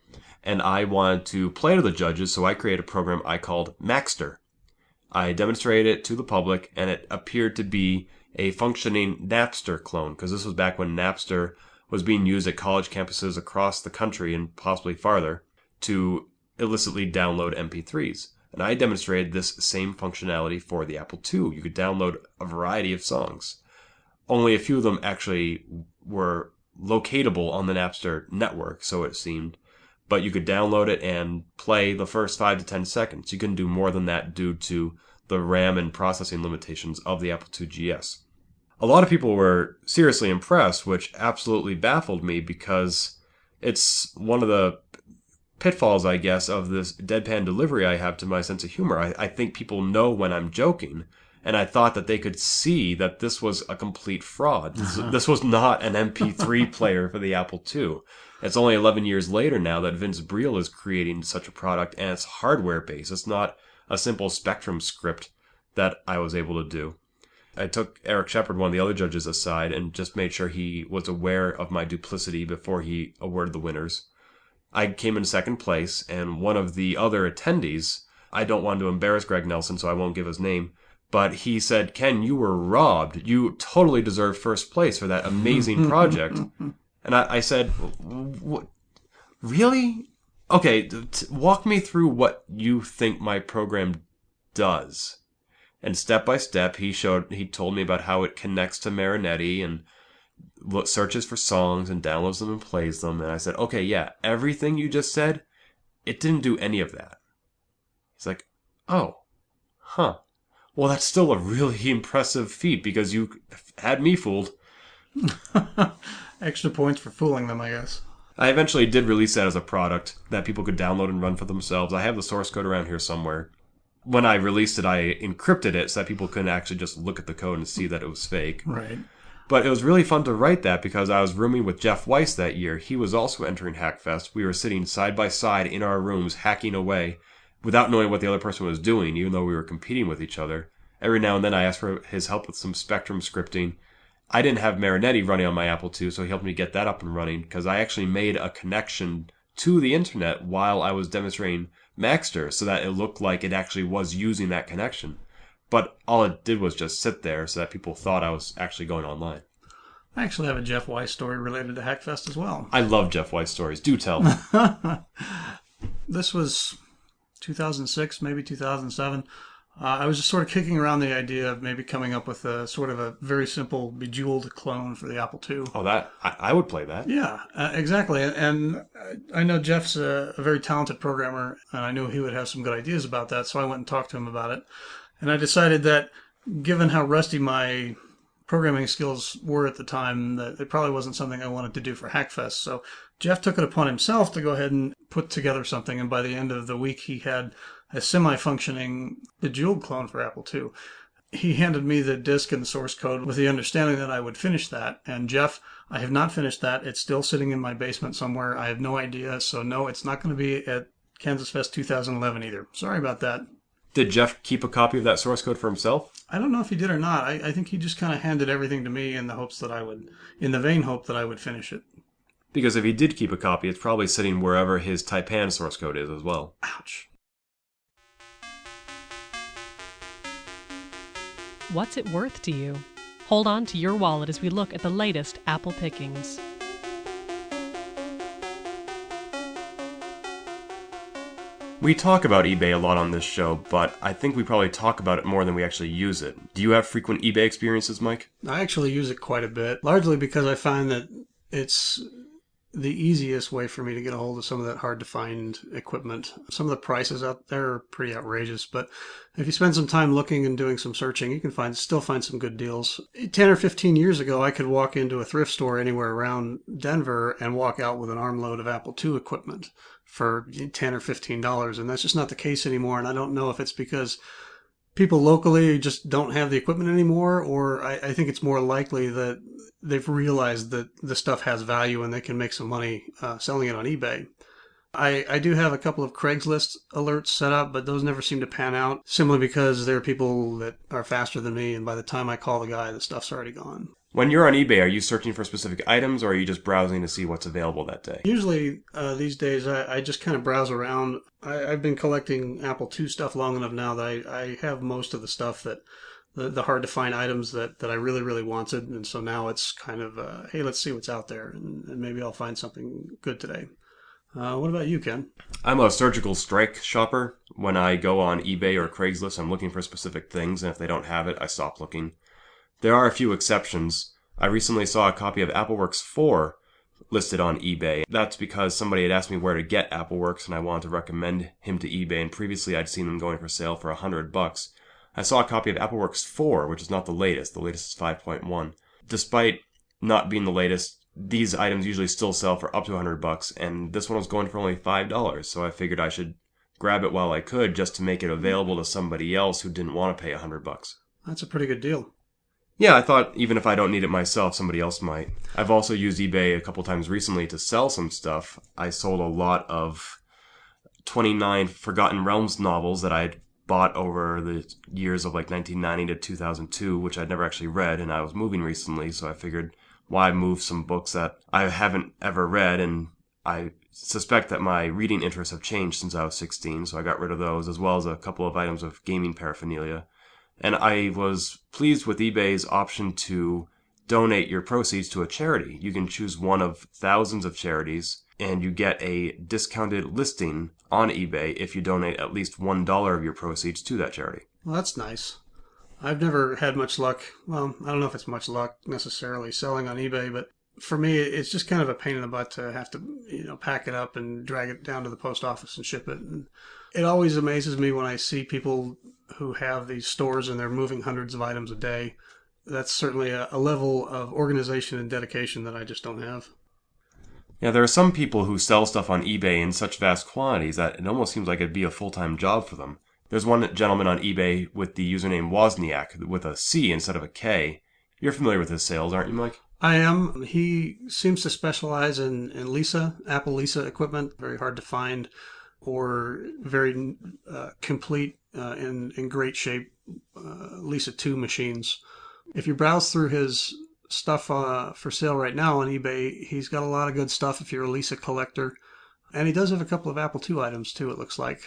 and I wanted to play to the judges, so I created a program I called Maxter. I demonstrated it to the public, and it appeared to be a functioning Napster clone, because this was back when Napster was being used at college campuses across the country and possibly farther to illicitly download MP3s. And I demonstrated this same functionality for the Apple II. You could download a variety of songs. Only a few of them actually were locatable on the Napster network, so it seemed. But you could download it and play the first 5 to 10 seconds. You couldn't do more than that due to the RAM and processing limitations of the Apple II GS. A lot of people were seriously impressed, which absolutely baffled me because it's one of the pitfalls, I guess, of this deadpan delivery I have to my sense of humor. I think people know when I'm joking, and I thought that they could see that this was a complete fraud. This was not an MP3 player for the Apple II. It's only 11 years later now that Vince Briel is creating such a product, and it's hardware-based. It's not a simple Spectrum script that I was able to do. I took Eric Shepard, one of the other judges, aside and just made sure he was aware of my duplicity before he awarded the winners. I came in second place, and one of the other attendees, I don't want to embarrass Greg Nelson, so I won't give his name, but he said, "Ken, you were robbed. You totally deserve first place for that amazing project." And I said, "What? Really? Okay, walk me through what you think my program does." And step by step, he told me about how it connects to Marinetti and searches for songs and downloads them and plays them. And I said, "Okay, yeah, everything you just said, it didn't do any of that." He's like, "Oh, huh. Well, that's still a really impressive feat because you had me fooled." Extra points for fooling them, I guess. I eventually did release that as a product that people could download and run for themselves. I have the source code around here somewhere. When I released it, I encrypted it so that people couldn't actually just look at the code and see that it was fake. Right. But it was really fun to write that because I was rooming with Jeff Weiss that year. He was also entering Hackfest. We were sitting side by side in our rooms hacking away without knowing what the other person was doing, even though we were competing with each other. Every now and then I asked for his help with some Spectrum scripting. I didn't have Marinetti running on my Apple II, so he helped me get that up and running because I actually made a connection to the internet while I was demonstrating Maxter so that it looked like it actually was using that connection. But all it did was just sit there so that people thought I was actually going online. I actually have a Jeff Weiss story related to Hackfest as well. I love Jeff Weiss stories. Do tell. This was 2006, maybe 2007. I was just sort of kicking around the idea of maybe coming up with a sort of a very simple Bejeweled clone for the Apple II. Oh, that I would play that. Yeah, exactly. And I know Jeff's a very talented programmer, and I knew he would have some good ideas about that, so I went and talked to him about it. And I decided that, given how rusty my programming skills were at the time, that it probably wasn't something I wanted to do for Hackfest. So Jeff took it upon himself to go ahead and put together something, and by the end of the week, he had a semi-functioning Bejeweled clone for Apple II. He handed me the disk and the source code with the understanding that I would finish that. And Jeff, I have not finished that. It's still sitting in my basement somewhere. I have no idea. So no, it's not going to be at KansasFest 2011 either. Sorry about that. Did Jeff keep a copy of that source code for himself? I don't know if he did or not. I think he just kind of handed everything to me in the hopes that in the vain hope that I would finish it. Because if he did keep a copy, it's probably sitting wherever his Taipan source code is as well. Ouch. What's it worth to you? Hold on to your wallet as we look at the latest Apple pickings. We talk about eBay a lot on this show, but I think we probably talk about it more than we actually use it. Do you have frequent eBay experiences, Mike? I actually use it quite a bit, largely because I find that it's the easiest way for me to get a hold of some of that hard to find equipment. Some of the prices out there are pretty outrageous, but if you spend some time looking and doing some searching, you can still find some good deals. 10 or 15 years ago, I could walk into a thrift store anywhere around Denver and walk out with an armload of Apple II equipment for $10 or $15, and that's just not the case anymore. And I don't know if it's because people locally just don't have the equipment anymore, or I think it's more likely that they've realized that the stuff has value and they can make some money selling it on eBay. I do have a couple of Craigslist alerts set up, but those never seem to pan out, simply because there are people that are faster than me, and by the time I call the guy, the stuff's already gone. When you're on eBay, are you searching for specific items, or are you just browsing to see what's available that day? Usually, these days, I just kind of browse around. I've been collecting Apple II stuff long enough now that I have most of the stuff that the hard-to-find items that I really, really wanted. And so now it's kind of, hey, let's see what's out there, and maybe I'll find something good today. What about you, Ken? I'm a surgical strike shopper. When I go on eBay or Craigslist, I'm looking for specific things, and if they don't have it, I stop looking. There are a few exceptions. I recently saw a copy of AppleWorks 4 listed on eBay. That's because somebody had asked me where to get AppleWorks, and I wanted to recommend him to eBay, and previously I'd seen them going for sale for $100. I saw a copy of AppleWorks 4, which is not the latest. The latest is 5.1. Despite not being the latest, these items usually still sell for up to $100, and this one was going for only $5, so I figured I should grab it while I could just to make it available to somebody else who didn't want to pay $100. That's a pretty good deal. Yeah, I thought even if I don't need it myself, somebody else might. I've also used eBay a couple times recently to sell some stuff. I sold a lot of 29 Forgotten Realms novels that I had bought over the years of like 1990 to 2002, which I'd never actually read, and I was moving recently, so I figured why move some books that I haven't ever read, and I suspect that my reading interests have changed since I was 16, so I got rid of those, as well as a couple of items of gaming paraphernalia. And I was pleased with eBay's option to donate your proceeds to a charity. You can choose one of thousands of charities, and you get a discounted listing on eBay if you donate at least $1 of your proceeds to that charity. Well, that's nice. I've never had much luck. Well, I don't know if it's much luck necessarily selling on eBay, but for me, it's just kind of a pain in the butt to have to, pack it up and drag it down to the post office and ship it. And it always amazes me when I see people who have these stores and they're moving hundreds of items a day. That's certainly a level of organization and dedication that I just don't have. Yeah, there are some people who sell stuff on eBay in such vast quantities that it almost seems like it'd be a full-time job for them. There's one gentleman on eBay with the username Wozniak with a C instead of a K. You're familiar with his sales, aren't you, Mike? I am. He seems to specialize in Lisa, Apple Lisa equipment, very hard to find, or very complete, in great shape Lisa 2 machines. If you browse through his stuff for sale right now on eBay, he's got a lot of good stuff if you're a Lisa collector. And he does have a couple of Apple II items too, it looks like.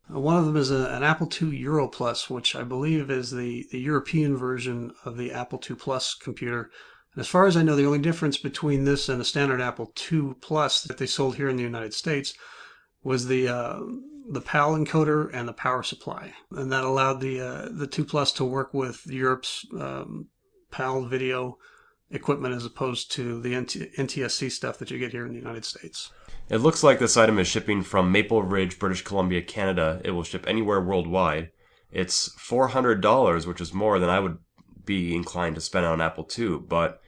One of them is an Apple II Euro Plus, which I believe is the European version of the Apple II Plus computer. And as far as I know, the only difference between this and a standard Apple II Plus that they sold here in the United States was the PAL encoder and the power supply. And that allowed the 2 Plus to work with Europe's PAL video equipment as opposed to the NTSC stuff that you get here in the United States. It looks like this item is shipping from Maple Ridge, British Columbia, Canada. It will ship anywhere worldwide. It's $400, which is more than I would be inclined to spend on Apple II. But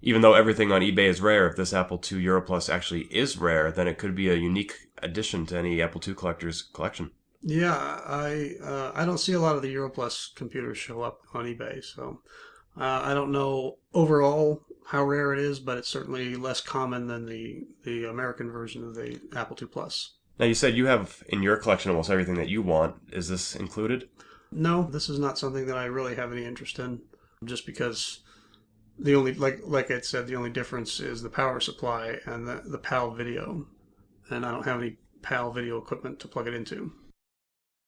even though everything on eBay is rare, if this Apple II Euro Plus actually is rare, then it could be a unique addition to any Apple II collector's collection. Yeah, I don't see a lot of the Euro Plus computers show up on eBay, so I don't know overall how rare it is, but it's certainly less common than the American version of the Apple II Plus. Now, you said you have in your collection almost everything that you want. Is this included? No, this is not something that I really have any interest in, just because the only, like I said, the only difference is the power supply and the PAL video, and I don't have any PAL video equipment to plug it into.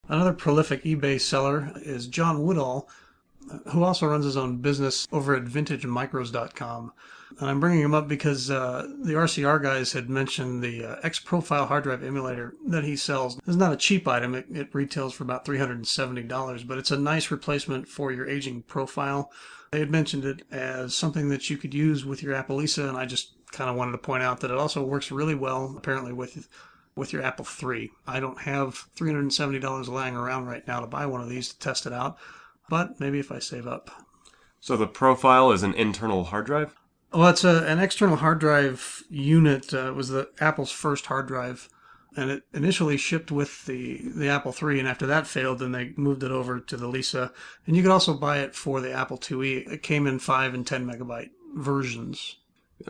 Another prolific eBay seller is John Woodall, who also runs his own business over at vintagemicros.com. And I'm bringing him up because the RCR guys had mentioned the X-Profile hard drive emulator that he sells. It's not a cheap item. It retails for about $370, but it's a nice replacement for your aging profile. They had mentioned it as something that you could use with your Apple Lisa, and I just kind of wanted to point out that it also works really well, apparently, with your Apple III. I don't have $370 laying around right now to buy one of these to test it out, but maybe if I save up. So the profile is an internal hard drive? Well, it's an external hard drive unit. It was Apple's first hard drive, and it initially shipped with the Apple III, and after that failed, then they moved it over to the Lisa. And you could also buy it for the Apple IIe. It came in 5 and 10 megabyte versions.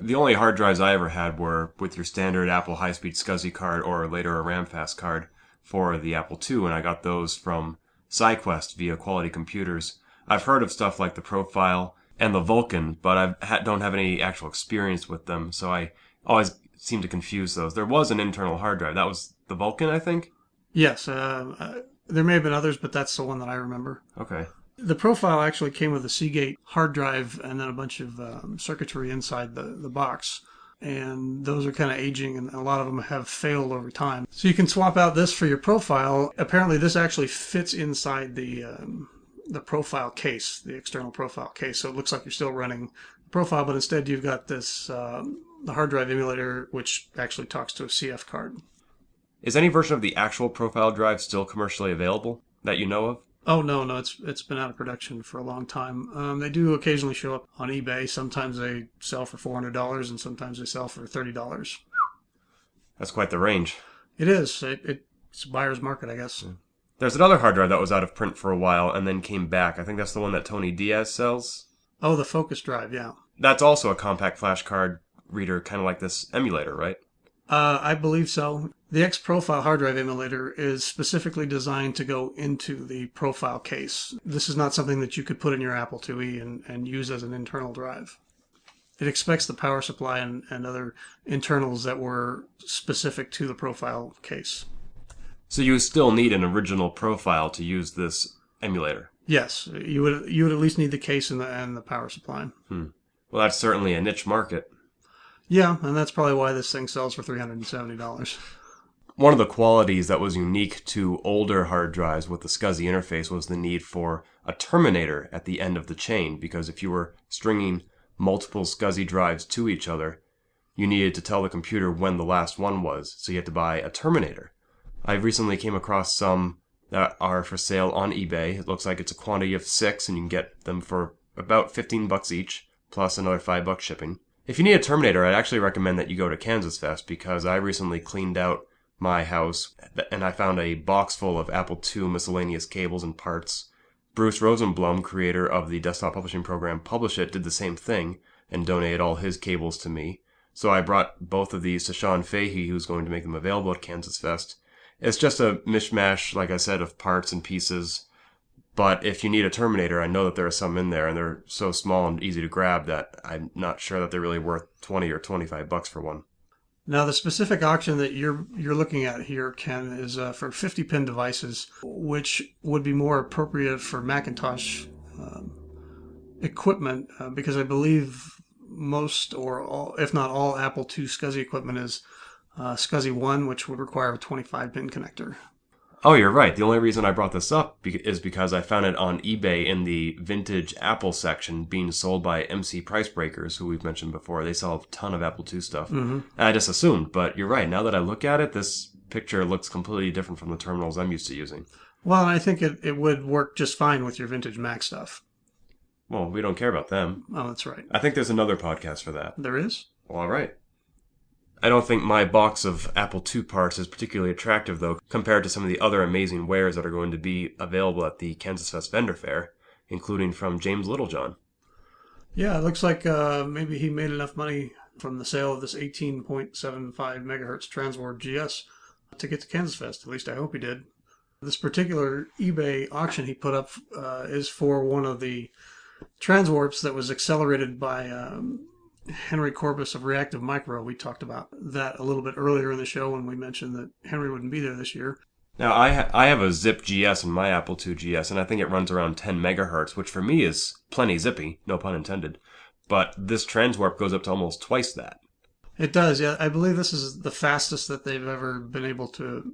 The only hard drives I ever had were with your standard Apple high-speed SCSI card or later a RAM-fast card for the Apple II, and I got those from SideQuest via Quality Computers. I've heard of stuff like the Profile and the Vulcan, but I don't have any actual experience with them, so I always seem to confuse those. There was an internal hard drive. That was the Vulcan, I think? Yes, there may have been others, but that's the one that I remember. Okay. The Profile actually came with a Seagate hard drive and then a bunch of circuitry inside the box. And those are kind of aging, and a lot of them have failed over time. So you can swap out this for your Profile. Apparently, this actually fits inside the Profile case, the external Profile case. So it looks like you're still running Profile, but instead you've got this the hard drive emulator, which actually talks to a CF card. Is any version of the actual Profile drive still commercially available that you know of? Oh, no, it's been out of production for a long time. They do occasionally show up on eBay. Sometimes they sell for $400, and sometimes they sell for $30. That's quite the range. It is. It's a buyer's market, I guess. There's another hard drive that was out of print for a while and then came back. I think that's the one that Tony Diaz sells. Oh, the Focus drive, yeah. That's also a compact flash card reader, kind of like this emulator, right? I believe so. The X-Profile hard drive emulator is specifically designed to go into the Profile case. This is not something that you could put in your Apple IIe and use as an internal drive. It expects the power supply and other internals that were specific to the Profile case. So you still need an original Profile to use this emulator? Yes, you would at least need the case and the power supply. Well, that's certainly a niche market. Yeah, and that's probably why this thing sells for $370. One of the qualities that was unique to older hard drives with the SCSI interface was the need for a terminator at the end of the chain, because if you were stringing multiple SCSI drives to each other, you needed to tell the computer when the last one was, so you had to buy a terminator. I recently came across some that are for sale on eBay. It looks like it's a quantity of 6, and you can get them for about $15 each, plus another $5 shipping. If you need a terminator, I'd actually recommend that you go to KansasFest, because I recently cleaned out my house and I found a box full of Apple II miscellaneous cables and parts. Bruce Rosenblum, creator of the desktop publishing program Publish It, did the same thing and donated all his cables to me. So I brought both of these to Sean Fahey, who's going to make them available at KansasFest. It's just a mishmash, like I said, of parts and pieces. But if you need a terminator, I know that there are some in there, and they're so small and easy to grab that I'm not sure that they're really worth $20 or $25 for one. Now, the specific auction that you're looking at here, Ken, is for 50-pin devices, which would be more appropriate for Macintosh equipment, because I believe most or all, if not all, Apple II SCSI equipment is SCSI 1, which would require a 25-pin connector. Oh, you're right. The only reason I brought this up is because I found it on eBay in the vintage Apple section being sold by MC Price Breakers, who we've mentioned before. They sell a ton of Apple II stuff. Mm-hmm. And I just assumed, but you're right. Now that I look at it, this picture looks completely different from the terminals I'm used to using. Well, I think it would work just fine with your vintage Mac stuff. Well, we don't care about them. Oh, that's right. I think there's another podcast for that. There is? Well, all right. I don't think my box of Apple II parts is particularly attractive, though, compared to some of the other amazing wares that are going to be available at the KansasFest Vendor Fair, including from James Littlejohn. Yeah, it looks like maybe he made enough money from the sale of this 18.75 megahertz Transwarp GS to get to KansasFest. At least I hope he did. This particular eBay auction he put up is for one of the Transwarps that was accelerated by Henry Corbis of Reactive Micro. We talked about that a little bit earlier in the show when we mentioned that Henry wouldn't be there this year. Now, I have a Zip GS in my Apple II GS, and I think it runs around 10 megahertz, which for me is plenty zippy, no pun intended. But this Transwarp goes up to almost twice that. It does, yeah. I believe this is the fastest that they've ever been able to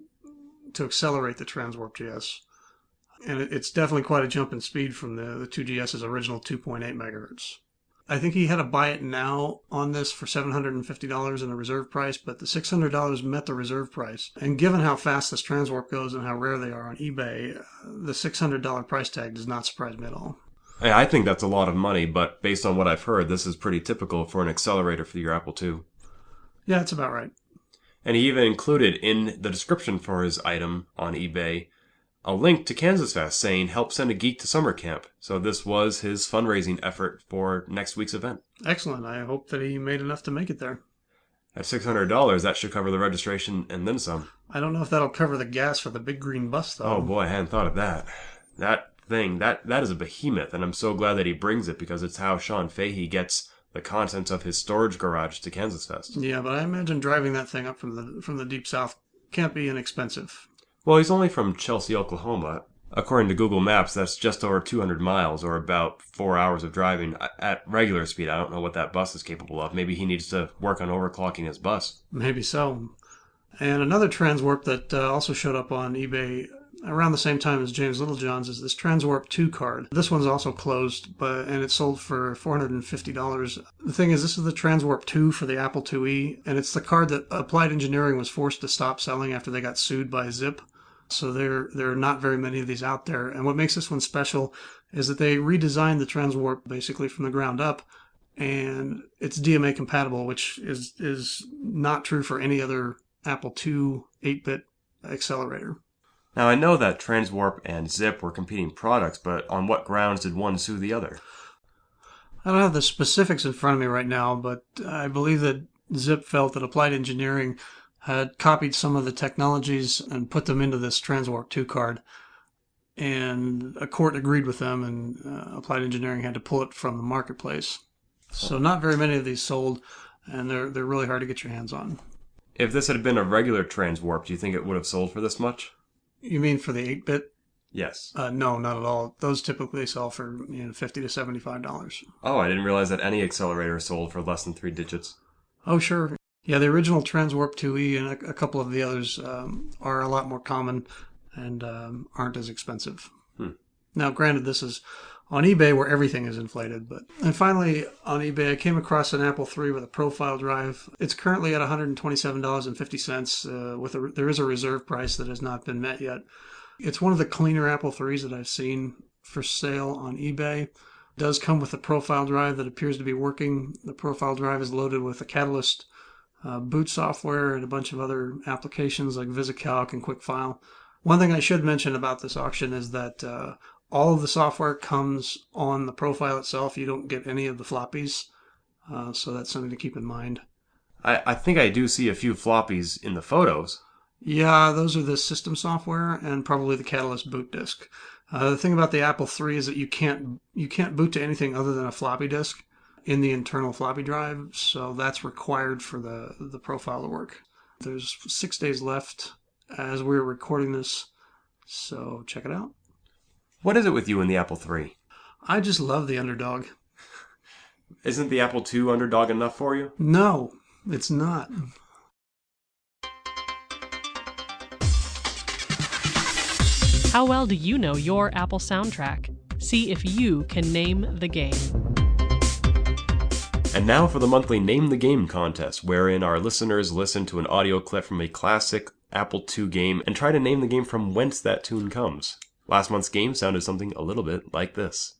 accelerate the Transwarp GS. And it's definitely quite a jump in speed from the 2GS's original 2.8 megahertz. I think he had to buy it now on this for $750 in a reserve price, but the $600 met the reserve price. And given how fast this transwarp goes and how rare they are on eBay, the $600 price tag does not surprise me at all. I think that's a lot of money, but based on what I've heard, this is pretty typical for an accelerator for your Apple II. Yeah, that's about right. And he even included in the description for his item on eBay a link to KansasFest saying, help send a geek to summer camp. So this was his fundraising effort for next week's event. Excellent. I hope that he made enough to make it there. At $600, that should cover the registration and then some. I don't know if that'll cover the gas for the big green bus, though. Oh boy, I hadn't thought of that. That thing, that is a behemoth, and I'm so glad that he brings it because it's how Sean Fahey gets the contents of his storage garage to KansasFest. Yeah, but I imagine driving that thing up from the deep south can't be inexpensive. Well, he's only from Chelsea, Oklahoma. According to Google Maps, that's just over 200 miles, or about 4 hours of driving at regular speed. I don't know what that bus is capable of. Maybe he needs to work on overclocking his bus. Maybe so. And another transwarp that also showed up on eBay around the same time as James Littlejohn's is this Transwarp 2 card. This one's also closed, and it sold for $450. The thing is, this is the Transwarp 2 for the Apple IIe, and it's the card that Applied Engineering was forced to stop selling after they got sued by Zip. So there are not very many of these out there. And what makes this one special is that they redesigned the Transwarp basically from the ground up, and it's DMA compatible, which is not true for any other Apple II 8-bit accelerator. Now, I know that Transwarp and Zip were competing products, but on what grounds did one sue the other? I don't have the specifics in front of me right now, but I believe that Zip felt that Applied Engineering had copied some of the technologies and put them into this Transwarp 2 card. And a court agreed with them, and Applied Engineering had to pull it from the marketplace. So not very many of these sold, and they're really hard to get your hands on. If this had been a regular Transwarp, do you think it would have sold for this much? You mean for the 8-bit? Yes. No, not at all. Those typically sell for $50 to $75. Oh, I didn't realize that any accelerator sold for less than 3 digits. Oh, sure. Yeah, the original Transwarp 2E and a couple of the others are a lot more common and aren't as expensive. Now, granted, this is on eBay where everything is inflated. And finally, on eBay, I came across an Apple III with a profile drive. It's currently at $127.50. There is a reserve price that has not been met yet. It's one of the cleaner Apple IIIs that I've seen for sale on eBay. It does come with a profile drive that appears to be working. The profile drive is loaded with a Catalyst boot software and a bunch of other applications like VisiCalc and QuickFile. One thing I should mention about this auction is that all of the software comes on the profile itself. You don't get any of the floppies, so that's something to keep in mind. I think I do see a few floppies in the photos. Yeah, those are the system software and probably the Catalyst boot disk. The thing about the Apple III is that you can't boot to anything other than a floppy disk in the internal floppy drive, so that's required for the profile to work. There's 6 days left as we're recording this, so check it out. What is it with you and the Apple III? I just love the underdog. Isn't the Apple II underdog enough for you? No, it's not. How well do you know your Apple soundtrack? See if you can name the game. And now for the monthly Name the Game contest, wherein our listeners listen to an audio clip from a classic Apple II game and try to name the game from whence that tune comes. Last month's game sounded something a little bit like this.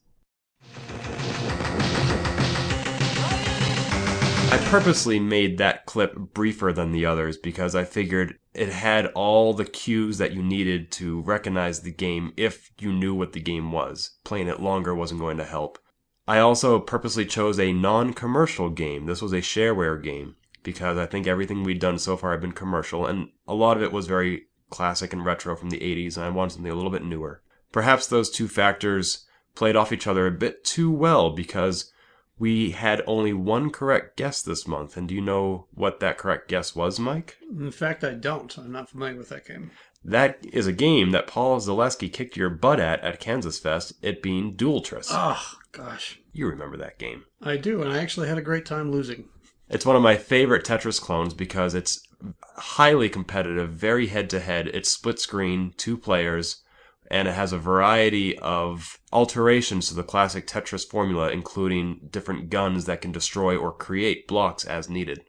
I purposely made that clip briefer than the others because I figured it had all the cues that you needed to recognize the game if you knew what the game was. Playing it longer wasn't going to help. I also purposely chose a non-commercial game. This was a shareware game because I think everything we'd done so far had been commercial, and a lot of it was very classic and retro from the 80s, and I wanted something a little bit newer. Perhaps those two factors played off each other a bit too well because we had only one correct guess this month, and do you know what that correct guess was, Mike? In fact, I don't. I'm not familiar with that game. That is a game that Paul Zaleski kicked your butt at KansasFest, it being Dual Tris. Oh, gosh. You remember that game. I do, and I actually had a great time losing. It's one of my favorite Tetris clones because it's highly competitive, very head-to-head. It's split screen, 2 players, and it has a variety of alterations to the classic Tetris formula, including different guns that can destroy or create blocks as needed.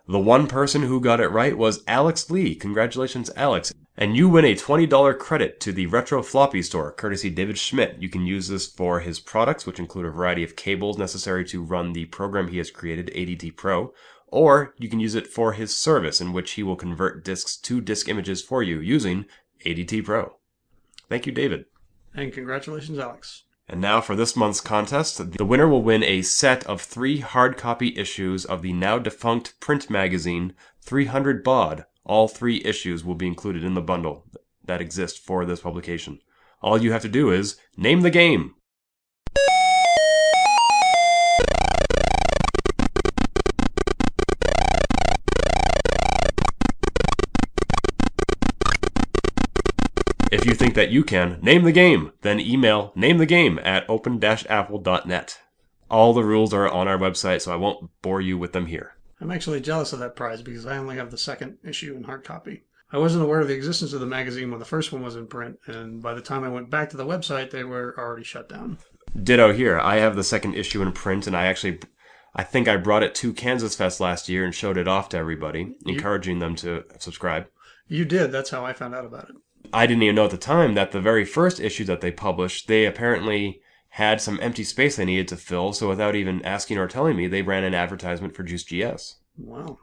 The one person who got it right was Alex Lee. Congratulations, Alex. And you win a $20 credit to the Retro Floppy Store, courtesy David Schmidt. You can use this for his products, which include a variety of cables necessary to run the program he has created, ADT Pro, or you can use it for his service, in which he will convert discs to disk images for you using ADT Pro. Thank you, David. And congratulations, Alex. And now for this month's contest, the winner will win a set of 3 hard copy issues of the now defunct print magazine 300 Baud. All 3 issues will be included in the bundle that exists for this publication. All you have to do is name the game. If you think that you can name the game, then email namethegame at open-apple.net. All the rules are on our website, so I won't bore you with them here. I'm actually jealous of that prize because I only have the second issue in hard copy. I wasn't aware of the existence of the magazine when the first one was in print, and by the time I went back to the website, they were already shut down. Ditto here. I have the second issue in print, and I think I brought it to KansasFest last year and showed it off to everybody, encouraging them to subscribe. You did. That's how I found out about it. I didn't even know at the time that the very first issue that they published, they apparently had some empty space they needed to fill, so without even asking or telling me, they ran an advertisement for Juice GS. Wow.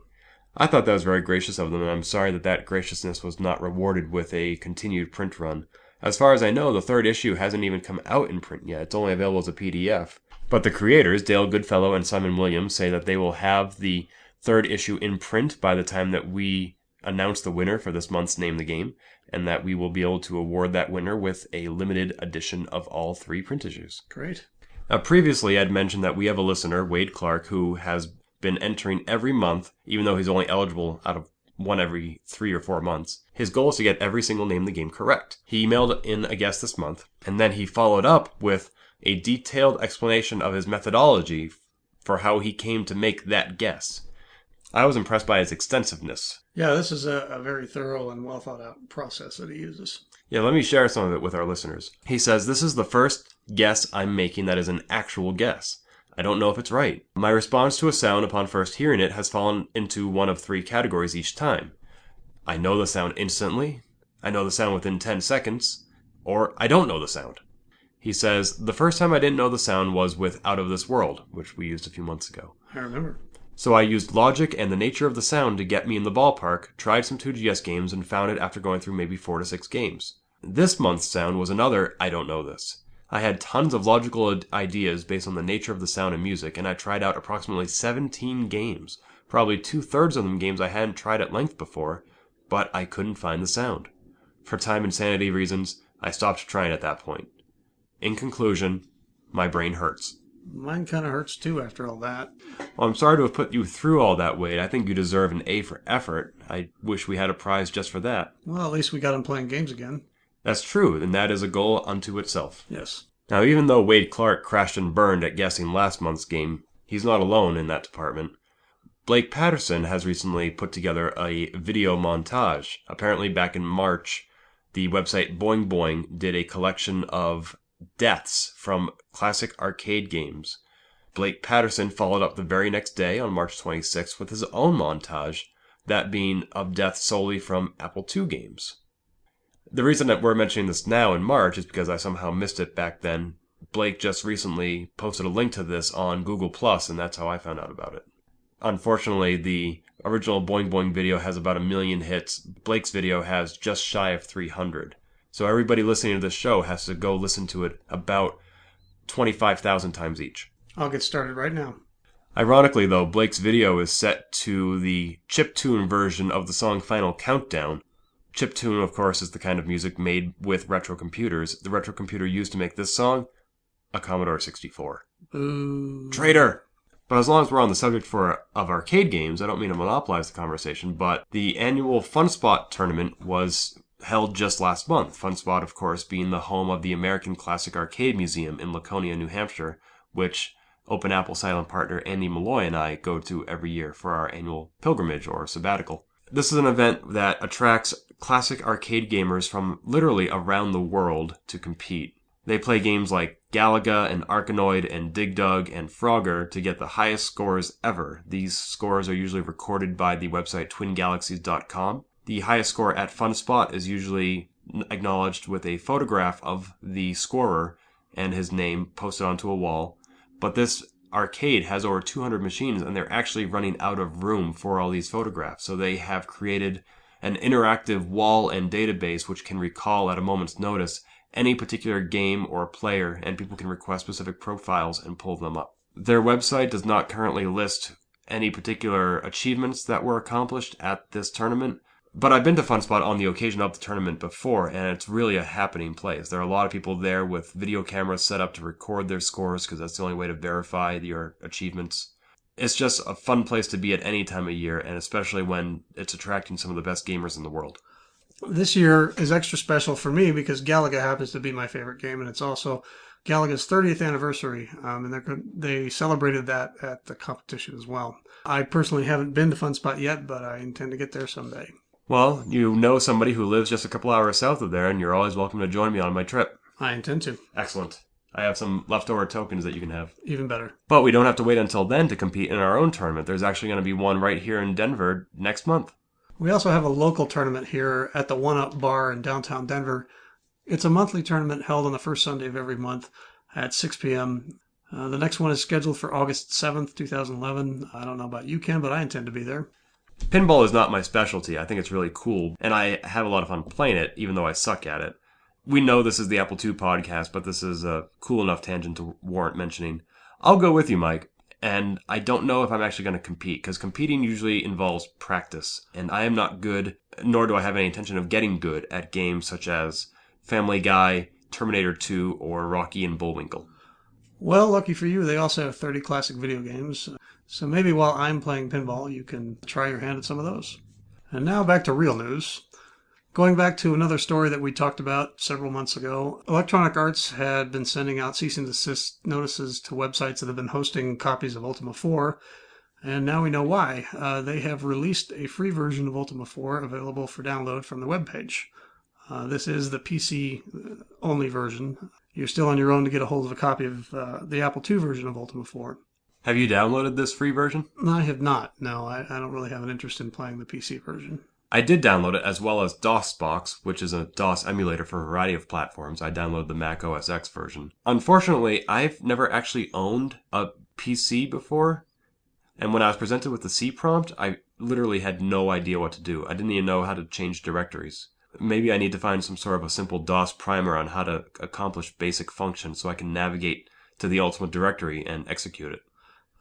I thought that was very gracious of them, and I'm sorry that that graciousness was not rewarded with a continued print run. As far as I know, the third issue hasn't even come out in print yet. It's only available as a PDF. But the creators, Dale Goodfellow and Simon Williams, say that they will have the third issue in print by the time that we announce the winner for this month's Name the Game, and that we will be able to award that winner with a limited edition of all 3 print issues. Great. Now, previously, I'd mentioned that we have a listener, Wade Clark, who has been entering every month, even though he's only eligible out of one every 3 or 4 months. His goal is to get every single Name the Game correct. He emailed in a guess this month, and then he followed up with a detailed explanation of his methodology for how he came to make that guess. I was impressed by his extensiveness. Yeah, this is a very thorough and well thought out process that he uses. Yeah, let me share some of it with our listeners. He says, "This is the first guess I'm making that is an actual guess. I don't know if it's right. My response to a sound upon first hearing it has fallen into one of 3 categories each time. I know the sound instantly, I know the sound within 10 seconds, or I don't know the sound." He says, "The first time I didn't know the sound was with Out of This World," which we used a few months ago. I remember. "So I used logic and the nature of the sound to get me in the ballpark, tried some 2GS games, and found it after going through maybe 4 to 6 games. This month's sound was another I don't know this. I had tons of logical ideas based on the nature of the sound and music, and I tried out approximately 17 games, probably 2/3 of them games I hadn't tried at length before, but I couldn't find the sound. For time and sanity reasons, I stopped trying at that point. In conclusion, my brain hurts." Mine kind of hurts too after all that. Well, I'm sorry to have put you through all that, Wade. I think you deserve an A for effort. I wish we had a prize just for that. Well, at least we got him playing games again. That's true, and that is a goal unto itself. Yes. Now, even though Wade Clark crashed and burned at guessing last month's game, he's not alone in that department. Blake Patterson has recently put together a video montage. Apparently back in March, the website Boing Boing did a collection of deaths from classic arcade games. Blake Patterson followed up the very next day on March 26th with his own montage, that being of deaths solely from Apple II games. The reason that we're mentioning this now in March is because I somehow missed it back then. Blake just recently posted a link to this on Google+, and that's how I found out about it. Unfortunately, the original Boing Boing video has about 1 million hits. Blake's video has just shy of 300. So everybody listening to this show has to go listen to it about 25,000 times each. I'll get started right now. Ironically, though, Blake's video is set to the chiptune version of the song Final Countdown. Chiptune, of course, is the kind of music made with retro computers. The retro computer used to make this song, a Commodore 64. Ooh. Traitor! But as long as we're on the subject of arcade games, I don't mean to monopolize the conversation, but the annual FunSpot tournament was held just last month. FunSpot, of course, being the home of the American Classic Arcade Museum in Laconia, New Hampshire, which Open Apple silent partner Andy Malloy and I go to every year for our annual pilgrimage or sabbatical. This is an event that attracts classic arcade gamers from literally around the world to compete. They play games like Galaga and Arkanoid and Dig Dug and Frogger to get the highest scores ever. These scores are usually recorded by the website twingalaxies.com. The highest score at FunSpot is usually acknowledged with a photograph of the scorer and his name posted onto a wall. But this arcade has over 200 machines, and they're actually running out of room for all these photographs. So they have created an interactive wall and database which can recall at a moment's notice any particular game or player, and people can request specific profiles and pull them up. Their website does not currently list any particular achievements that were accomplished at this tournament, but I've been to FunSpot on the occasion of the tournament before, and it's really a happening place. There are a lot of people there with video cameras set up to record their scores because that's the only way to verify your achievements. It's just a fun place to be at any time of year, and especially when it's attracting some of the best gamers in the world. This year is extra special for me because Galaga happens to be my favorite game, and it's also Galaga's 30th anniversary, and they celebrated that at the competition as well. I personally haven't been to FunSpot yet, but I intend to get there someday. Well, you know somebody who lives just a couple hours south of there, and you're always welcome to join me on my trip. I intend to. Excellent. I have some leftover tokens that you can have. Even better. But we don't have to wait until then to compete in our own tournament. There's actually going to be one right here in Denver next month. We also have a local tournament here at the One Up Bar in downtown Denver. It's a monthly tournament held on the first Sunday of every month at 6 p.m. The next one is scheduled for August 7th, 2011. I don't know about you, Ken, but I intend to be there. Pinball is not my specialty. I think it's really cool, and I have a lot of fun playing it, even though I suck at it. We know this is the Apple II podcast, but this is a cool enough tangent to warrant mentioning. I'll go with you, Mike. And I don't know if I'm actually going to compete, because competing usually involves practice. And I am not good, nor do I have any intention of getting good at games such as Family Guy, Terminator 2, or Rocky and Bullwinkle. Well, lucky for you, they also have 30 classic video games. So maybe while I'm playing pinball, you can try your hand at some of those. And now back to real news. Going back to another story that we talked about several months ago, Electronic Arts had been sending out cease and desist notices to websites that have been hosting copies of Ultima 4, and now we know why. They have released a free version of Ultima 4 available for download from the webpage. This is the PC-only version. You're still on your own to get a hold of a copy of the Apple II version of Ultima 4. Have you downloaded this free version? I have not. No, I don't really have an interest in playing the PC version. I did download it, as well as DOSBox, which is a DOS emulator for a variety of platforms. I downloaded the Mac OS X version. Unfortunately, I've never actually owned a PC before, and when I was presented with the C prompt, I literally had no idea what to do. I didn't even know how to change directories. Maybe I need to find some sort of a simple DOS primer on how to accomplish basic functions so I can navigate to the Ultima directory and execute it.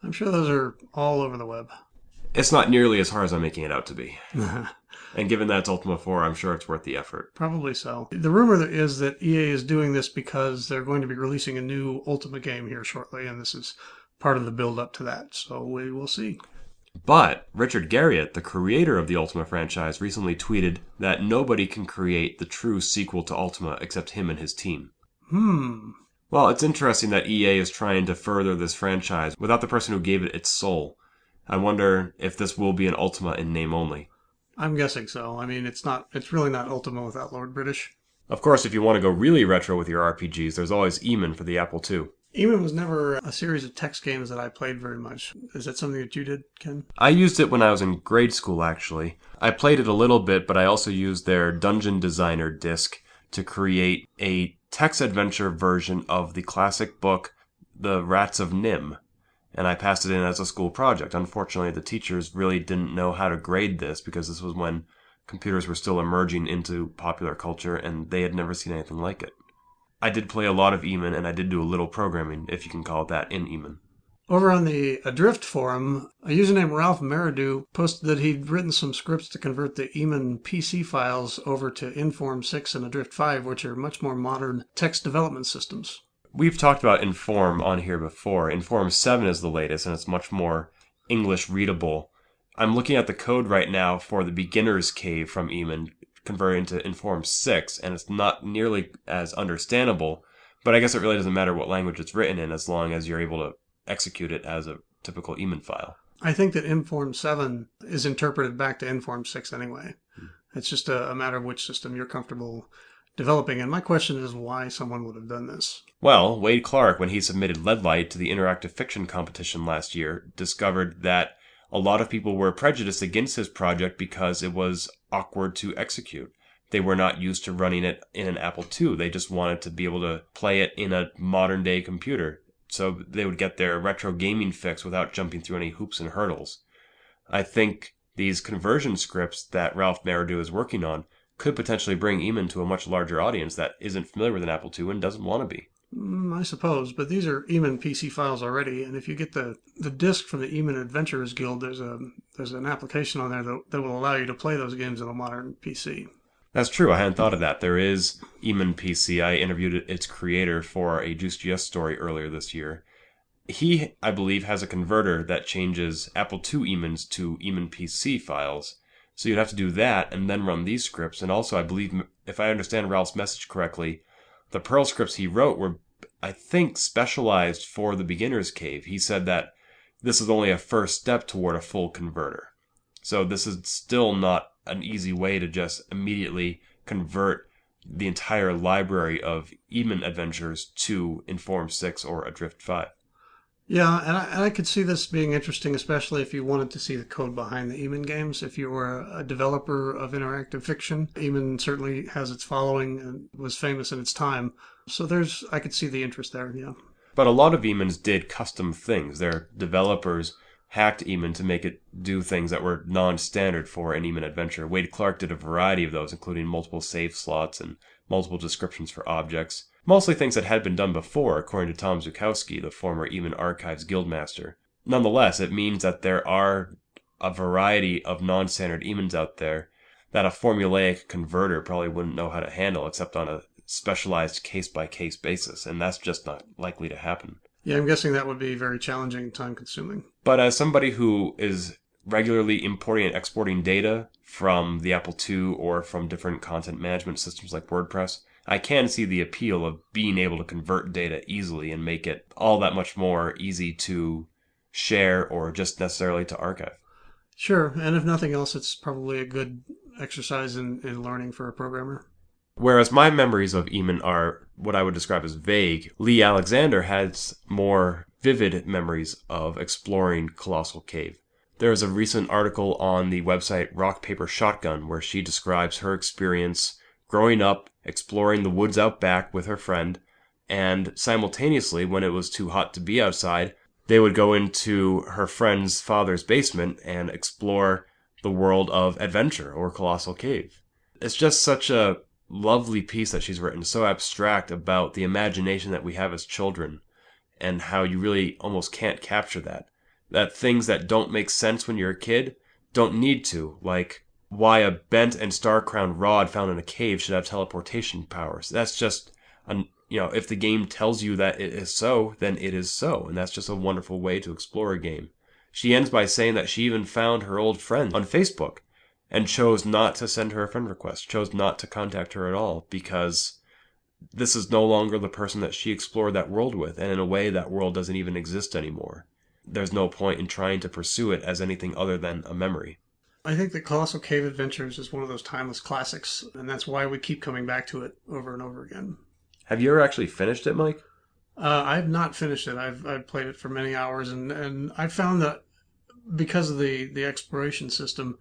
I'm sure those are all over the web. It's not nearly as hard as I'm making it out to be. And given that it's Ultima 4, I'm sure it's worth the effort. Probably so. The rumor is that EA is doing this because they're going to be releasing a new Ultima game here shortly, and this is part of the build-up to that, so we will see. But Richard Garriott, the creator of the Ultima franchise, recently tweeted that nobody can create the true sequel to Ultima except him and his team. Well, it's interesting that EA is trying to further this franchise without the person who gave it its soul. I wonder if this will be an Ultima in name only. I'm guessing so. I mean, it's really not Ultima without Lord British. Of course, if you want to go really retro with your RPGs, there's always Eamon for the Apple II. Eamon was never a series of text games that I played very much. Is that something that you did, Ken? I used it when I was in grade school, actually. I played it a little bit, but I also used their Dungeon Designer disc to create a text-adventure version of the classic book, The Rats of Nim. And I passed it in as a school project. Unfortunately, the teachers really didn't know how to grade this because this was when computers were still emerging into popular culture and they had never seen anything like it. I did play a lot of Eamon, and I did do a little programming, if you can call it that, in Eamon. Over on the Adrift forum, a user named Ralph Meridew posted that he'd written some scripts to convert the Eamon PC files over to Inform 6 and Adrift 5, which are much more modern text development systems. We've talked about Inform on here before. Inform 7 is the latest, and it's much more English readable. I'm looking at the code right now for the Beginner's Cave from Eamon, converting to Inform 6, and it's not nearly as understandable, but I guess it really doesn't matter what language it's written in as long as you're able to execute it as a typical Eamon file. I think that Inform 7 is interpreted back to Inform 6 anyway. It's just a matter of which system you're comfortable developing. And my question is why someone would have done this. Well, Wade Clark, when he submitted Leadlight to the interactive fiction competition last year, discovered that a lot of people were prejudiced against his project because it was awkward to execute. They were not used to running it in an Apple II. They just wanted to be able to play it in a modern-day computer, so they would get their retro gaming fix without jumping through any hoops and hurdles. I think these conversion scripts that Ralph Maradu is working on could potentially bring Eamon to a much larger audience that isn't familiar with an Apple II and doesn't want to be. I suppose, but these are Eamon PC files already, and if you get the disc from the Eamon Adventurers Guild, there's an application on there that will allow you to play those games on a modern PC. That's true. I hadn't thought of that. There is Eamon PC. I interviewed its creator for a Juice story earlier this year. He, I believe, has a converter that changes Apple II Eamons to Eamon PC files. So you'd have to do that and then run these scripts. And also, I believe, if I understand Ralph's message correctly, the Perl scripts he wrote were, I think, specialized for the beginner's cave. He said that this is only a first step toward a full converter. So this is still not an easy way to just immediately convert the entire library of Eamon adventures to Inform 6 or Adrift 5. Yeah, and I could see this being interesting, especially if you wanted to see the code behind the Eamon games. If you were a developer of interactive fiction, Eamon certainly has its following and was famous in its time. So I could see the interest there, yeah. But a lot of Eamons did custom things. Their developers hacked Eamon to make it do things that were non-standard for an Eamon adventure. Wade Clark did a variety of those, including multiple save slots and multiple descriptions for objects. Mostly things that had been done before, according to Tom Zukowski, the former Eamon Archives guildmaster. Nonetheless, it means that there are a variety of non-standard Eamons out there that a formulaic converter probably wouldn't know how to handle, except on a specialized case-by-case basis, and that's just not likely to happen. Yeah, I'm guessing that would be very challenging and time-consuming. But as somebody who is regularly importing and exporting data from the Apple II or from different content management systems like WordPress, I can see the appeal of being able to convert data easily and make it all that much more easy to share or just necessarily to archive. Sure, and if nothing else, it's probably a good exercise in learning for a programmer. Whereas my memories of Eamon are what I would describe as vague, Lee Alexander has more vivid memories of exploring Colossal Cave. There is a recent article on the website Rock Paper Shotgun where she describes her experience growing up, exploring the woods out back with her friend, and simultaneously, when it was too hot to be outside, they would go into her friend's father's basement and explore the world of adventure or Colossal Cave. It's just such a lovely piece that she's written, so abstract about the imagination that we have as children and how you really almost can't capture that. That things that don't make sense when you're a kid don't need to, like why a bent and star-crowned rod found in a cave should have teleportation powers. That's just, if the game tells you that it is so, then it is so, and that's just a wonderful way to explore a game. She ends by saying that she even found her old friend on Facebook and chose not to send her a friend request, chose not to contact her at all, because this is no longer the person that she explored that world with, and in a way that world doesn't even exist anymore. There's no point in trying to pursue it as anything other than a memory. I think that Colossal Cave Adventures is one of those timeless classics, and that's why we keep coming back to it over and over again. Have you ever actually finished it, Mike? I've not finished it. I've played it for many hours, and I found that because of the exploration system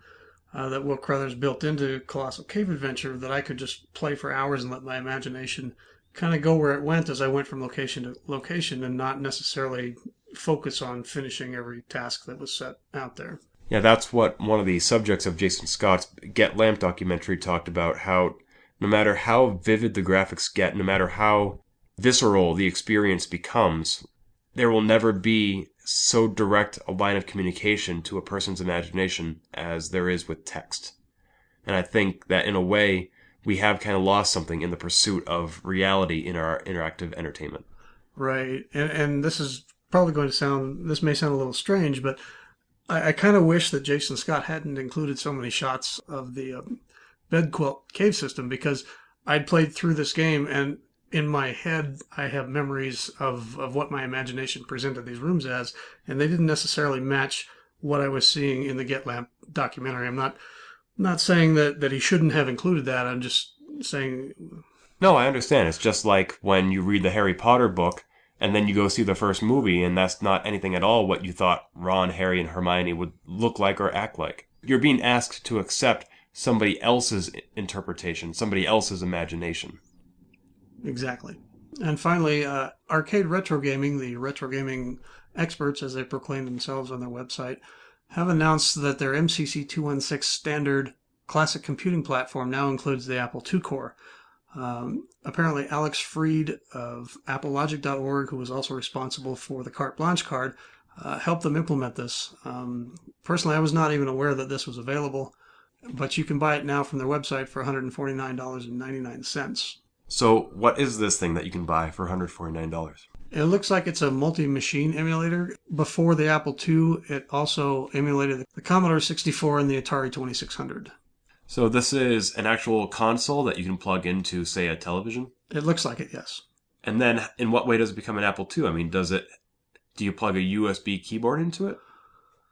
that Will Crothers built into Colossal Cave Adventure, that I could just play for hours and let my imagination kind of go where it went as I went from location to location and not necessarily focus on finishing every task that was set out there. Yeah, that's what one of the subjects of Jason Scott's Get Lamp documentary talked about, how no matter how vivid the graphics get, no matter how visceral the experience becomes, there will never be so direct a line of communication to a person's imagination as there is with text. And I think that in a way, we have kind of lost something in the pursuit of reality in our interactive entertainment. Right. And this is probably this may sound a little strange, but I kind of wish that Jason Scott hadn't included so many shots of the bed quilt cave system, because I'd played through this game and in my head I have memories of what my imagination presented these rooms as, and they didn't necessarily match what I was seeing in the Get Lamp documentary. I'm not Not saying that he shouldn't have included that. I'm just saying, No, I understand. It's just like when you read the Harry Potter book and then you go see the first movie and that's not anything at all what you thought Ron, Harry, and Hermione would look like or act like. You're being asked to accept somebody else's interpretation, somebody else's imagination. exactly. And finally, Arcade Retro Gaming, the retro gaming experts, as they proclaim themselves on their website, have announced that their MCC 216 standard classic computing platform now includes the Apple II core. Apparently, Alex Freed of AppleLogic.org, who was also responsible for the Carte Blanche card, helped them implement this. Personally, I was not even aware that this was available, but you can buy it now from their website for $149.99. So, what is this thing that you can buy for $149? It looks like it's a multi-machine emulator. Before the Apple II, it also emulated the Commodore 64 and the Atari 2600. So, this is an actual console that you can plug into, say, a television? It looks like it, yes. And then, in what way does it become an Apple II? I mean, do you plug a USB keyboard into it?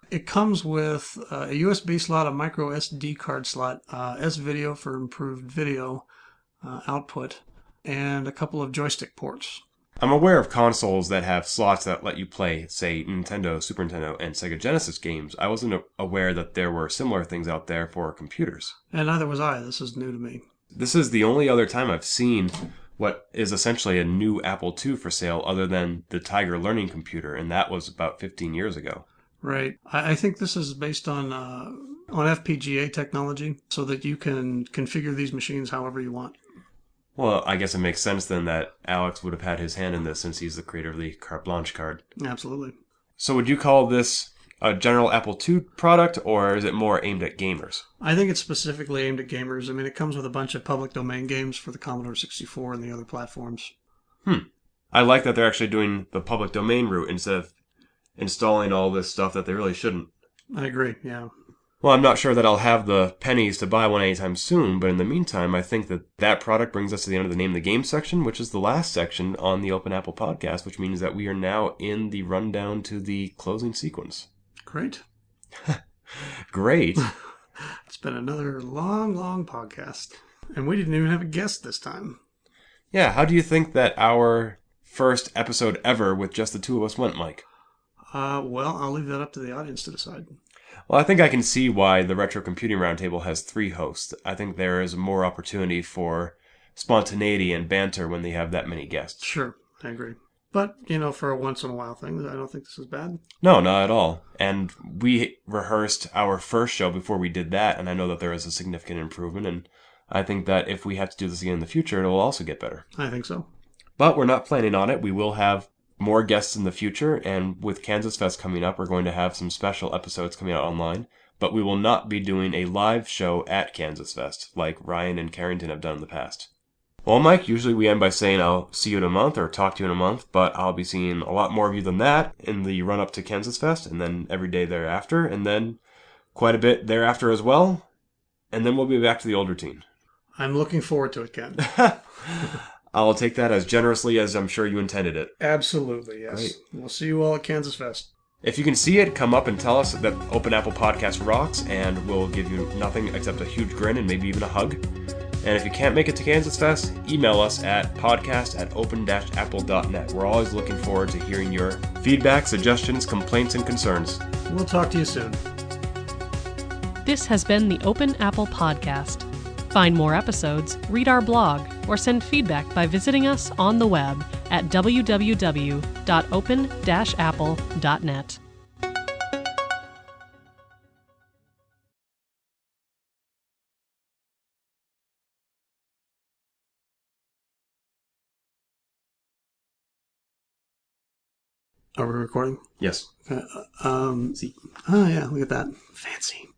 It comes with a USB slot, a micro SD card slot, S-Video for improved video output, and a couple of joystick ports. I'm aware of consoles that have slots that let you play, say, Nintendo, Super Nintendo, and Sega Genesis games. I wasn't aware that there were similar things out there for computers. And neither was I. This is new to me. This is the only other time I've seen what is essentially a new Apple II for sale other than the Tiger Learning Computer, and that was about 15 years ago. Right. I think this is based on FPGA technology so that you can configure these machines however you want. Well, I guess it makes sense then that Alex would have had his hand in this since he's the creator of the Carte Blanche card. Absolutely. So would you call this a general Apple II product, or is it more aimed at gamers? I think it's specifically aimed at gamers. I mean, it comes with a bunch of public domain games for the Commodore 64 and the other platforms. I like that they're actually doing the public domain route instead of installing all this stuff that they really shouldn't. I agree, yeah. Well, I'm not sure that I'll have the pennies to buy one anytime soon, but in the meantime, I think that product brings us to the end of the Name the Game section, which is the last section on the Open Apple podcast, which means that we are now in the rundown to the closing sequence. Great. Great. It's been another long, long podcast. And we didn't even have a guest this time. Yeah, how do you think that our first episode ever with just the two of us went, Mike? Well, I'll leave that up to the audience to decide. Well, I think I can see why the Retro Computing Roundtable has 3 hosts. I think there is more opportunity for spontaneity and banter when they have that many guests. Sure, I agree. But, for a once-in-a-while thing, I don't think this is bad. No, not at all. And we rehearsed our first show before we did that, and I know that there is a significant improvement, and I think that if we have to do this again in the future, it will also get better. I think so. But we're not planning on it. We will have more guests in the future, and with KansasFest coming up, we're going to have some special episodes coming out online, but we will not be doing a live show at KansasFest like Ryan and Carrington have done in the past. Well, Mike, usually we end by saying I'll see you in a month or talk to you in a month, but I'll be seeing a lot more of you than that in the run-up to KansasFest, and then every day thereafter, and then quite a bit thereafter as well, and then we'll be back to the old routine. I'm looking forward to it, Ken. I'll take that as generously as I'm sure you intended it. Absolutely, yes. Great. We'll see you all at KansasFest. If you can see it, come up and tell us that Open Apple Podcast rocks, and we'll give you nothing except a huge grin and maybe even a hug. And if you can't make it to KansasFest, email us at podcast@open-apple.net. We're always looking forward to hearing your feedback, suggestions, complaints, and concerns. We'll talk to you soon. This has been the Open Apple Podcast. Find more episodes, read our blog, or send feedback by visiting us on the web at www.open-apple.net. Are we recording? Yes. See. Oh, yeah, look at that. Fancy.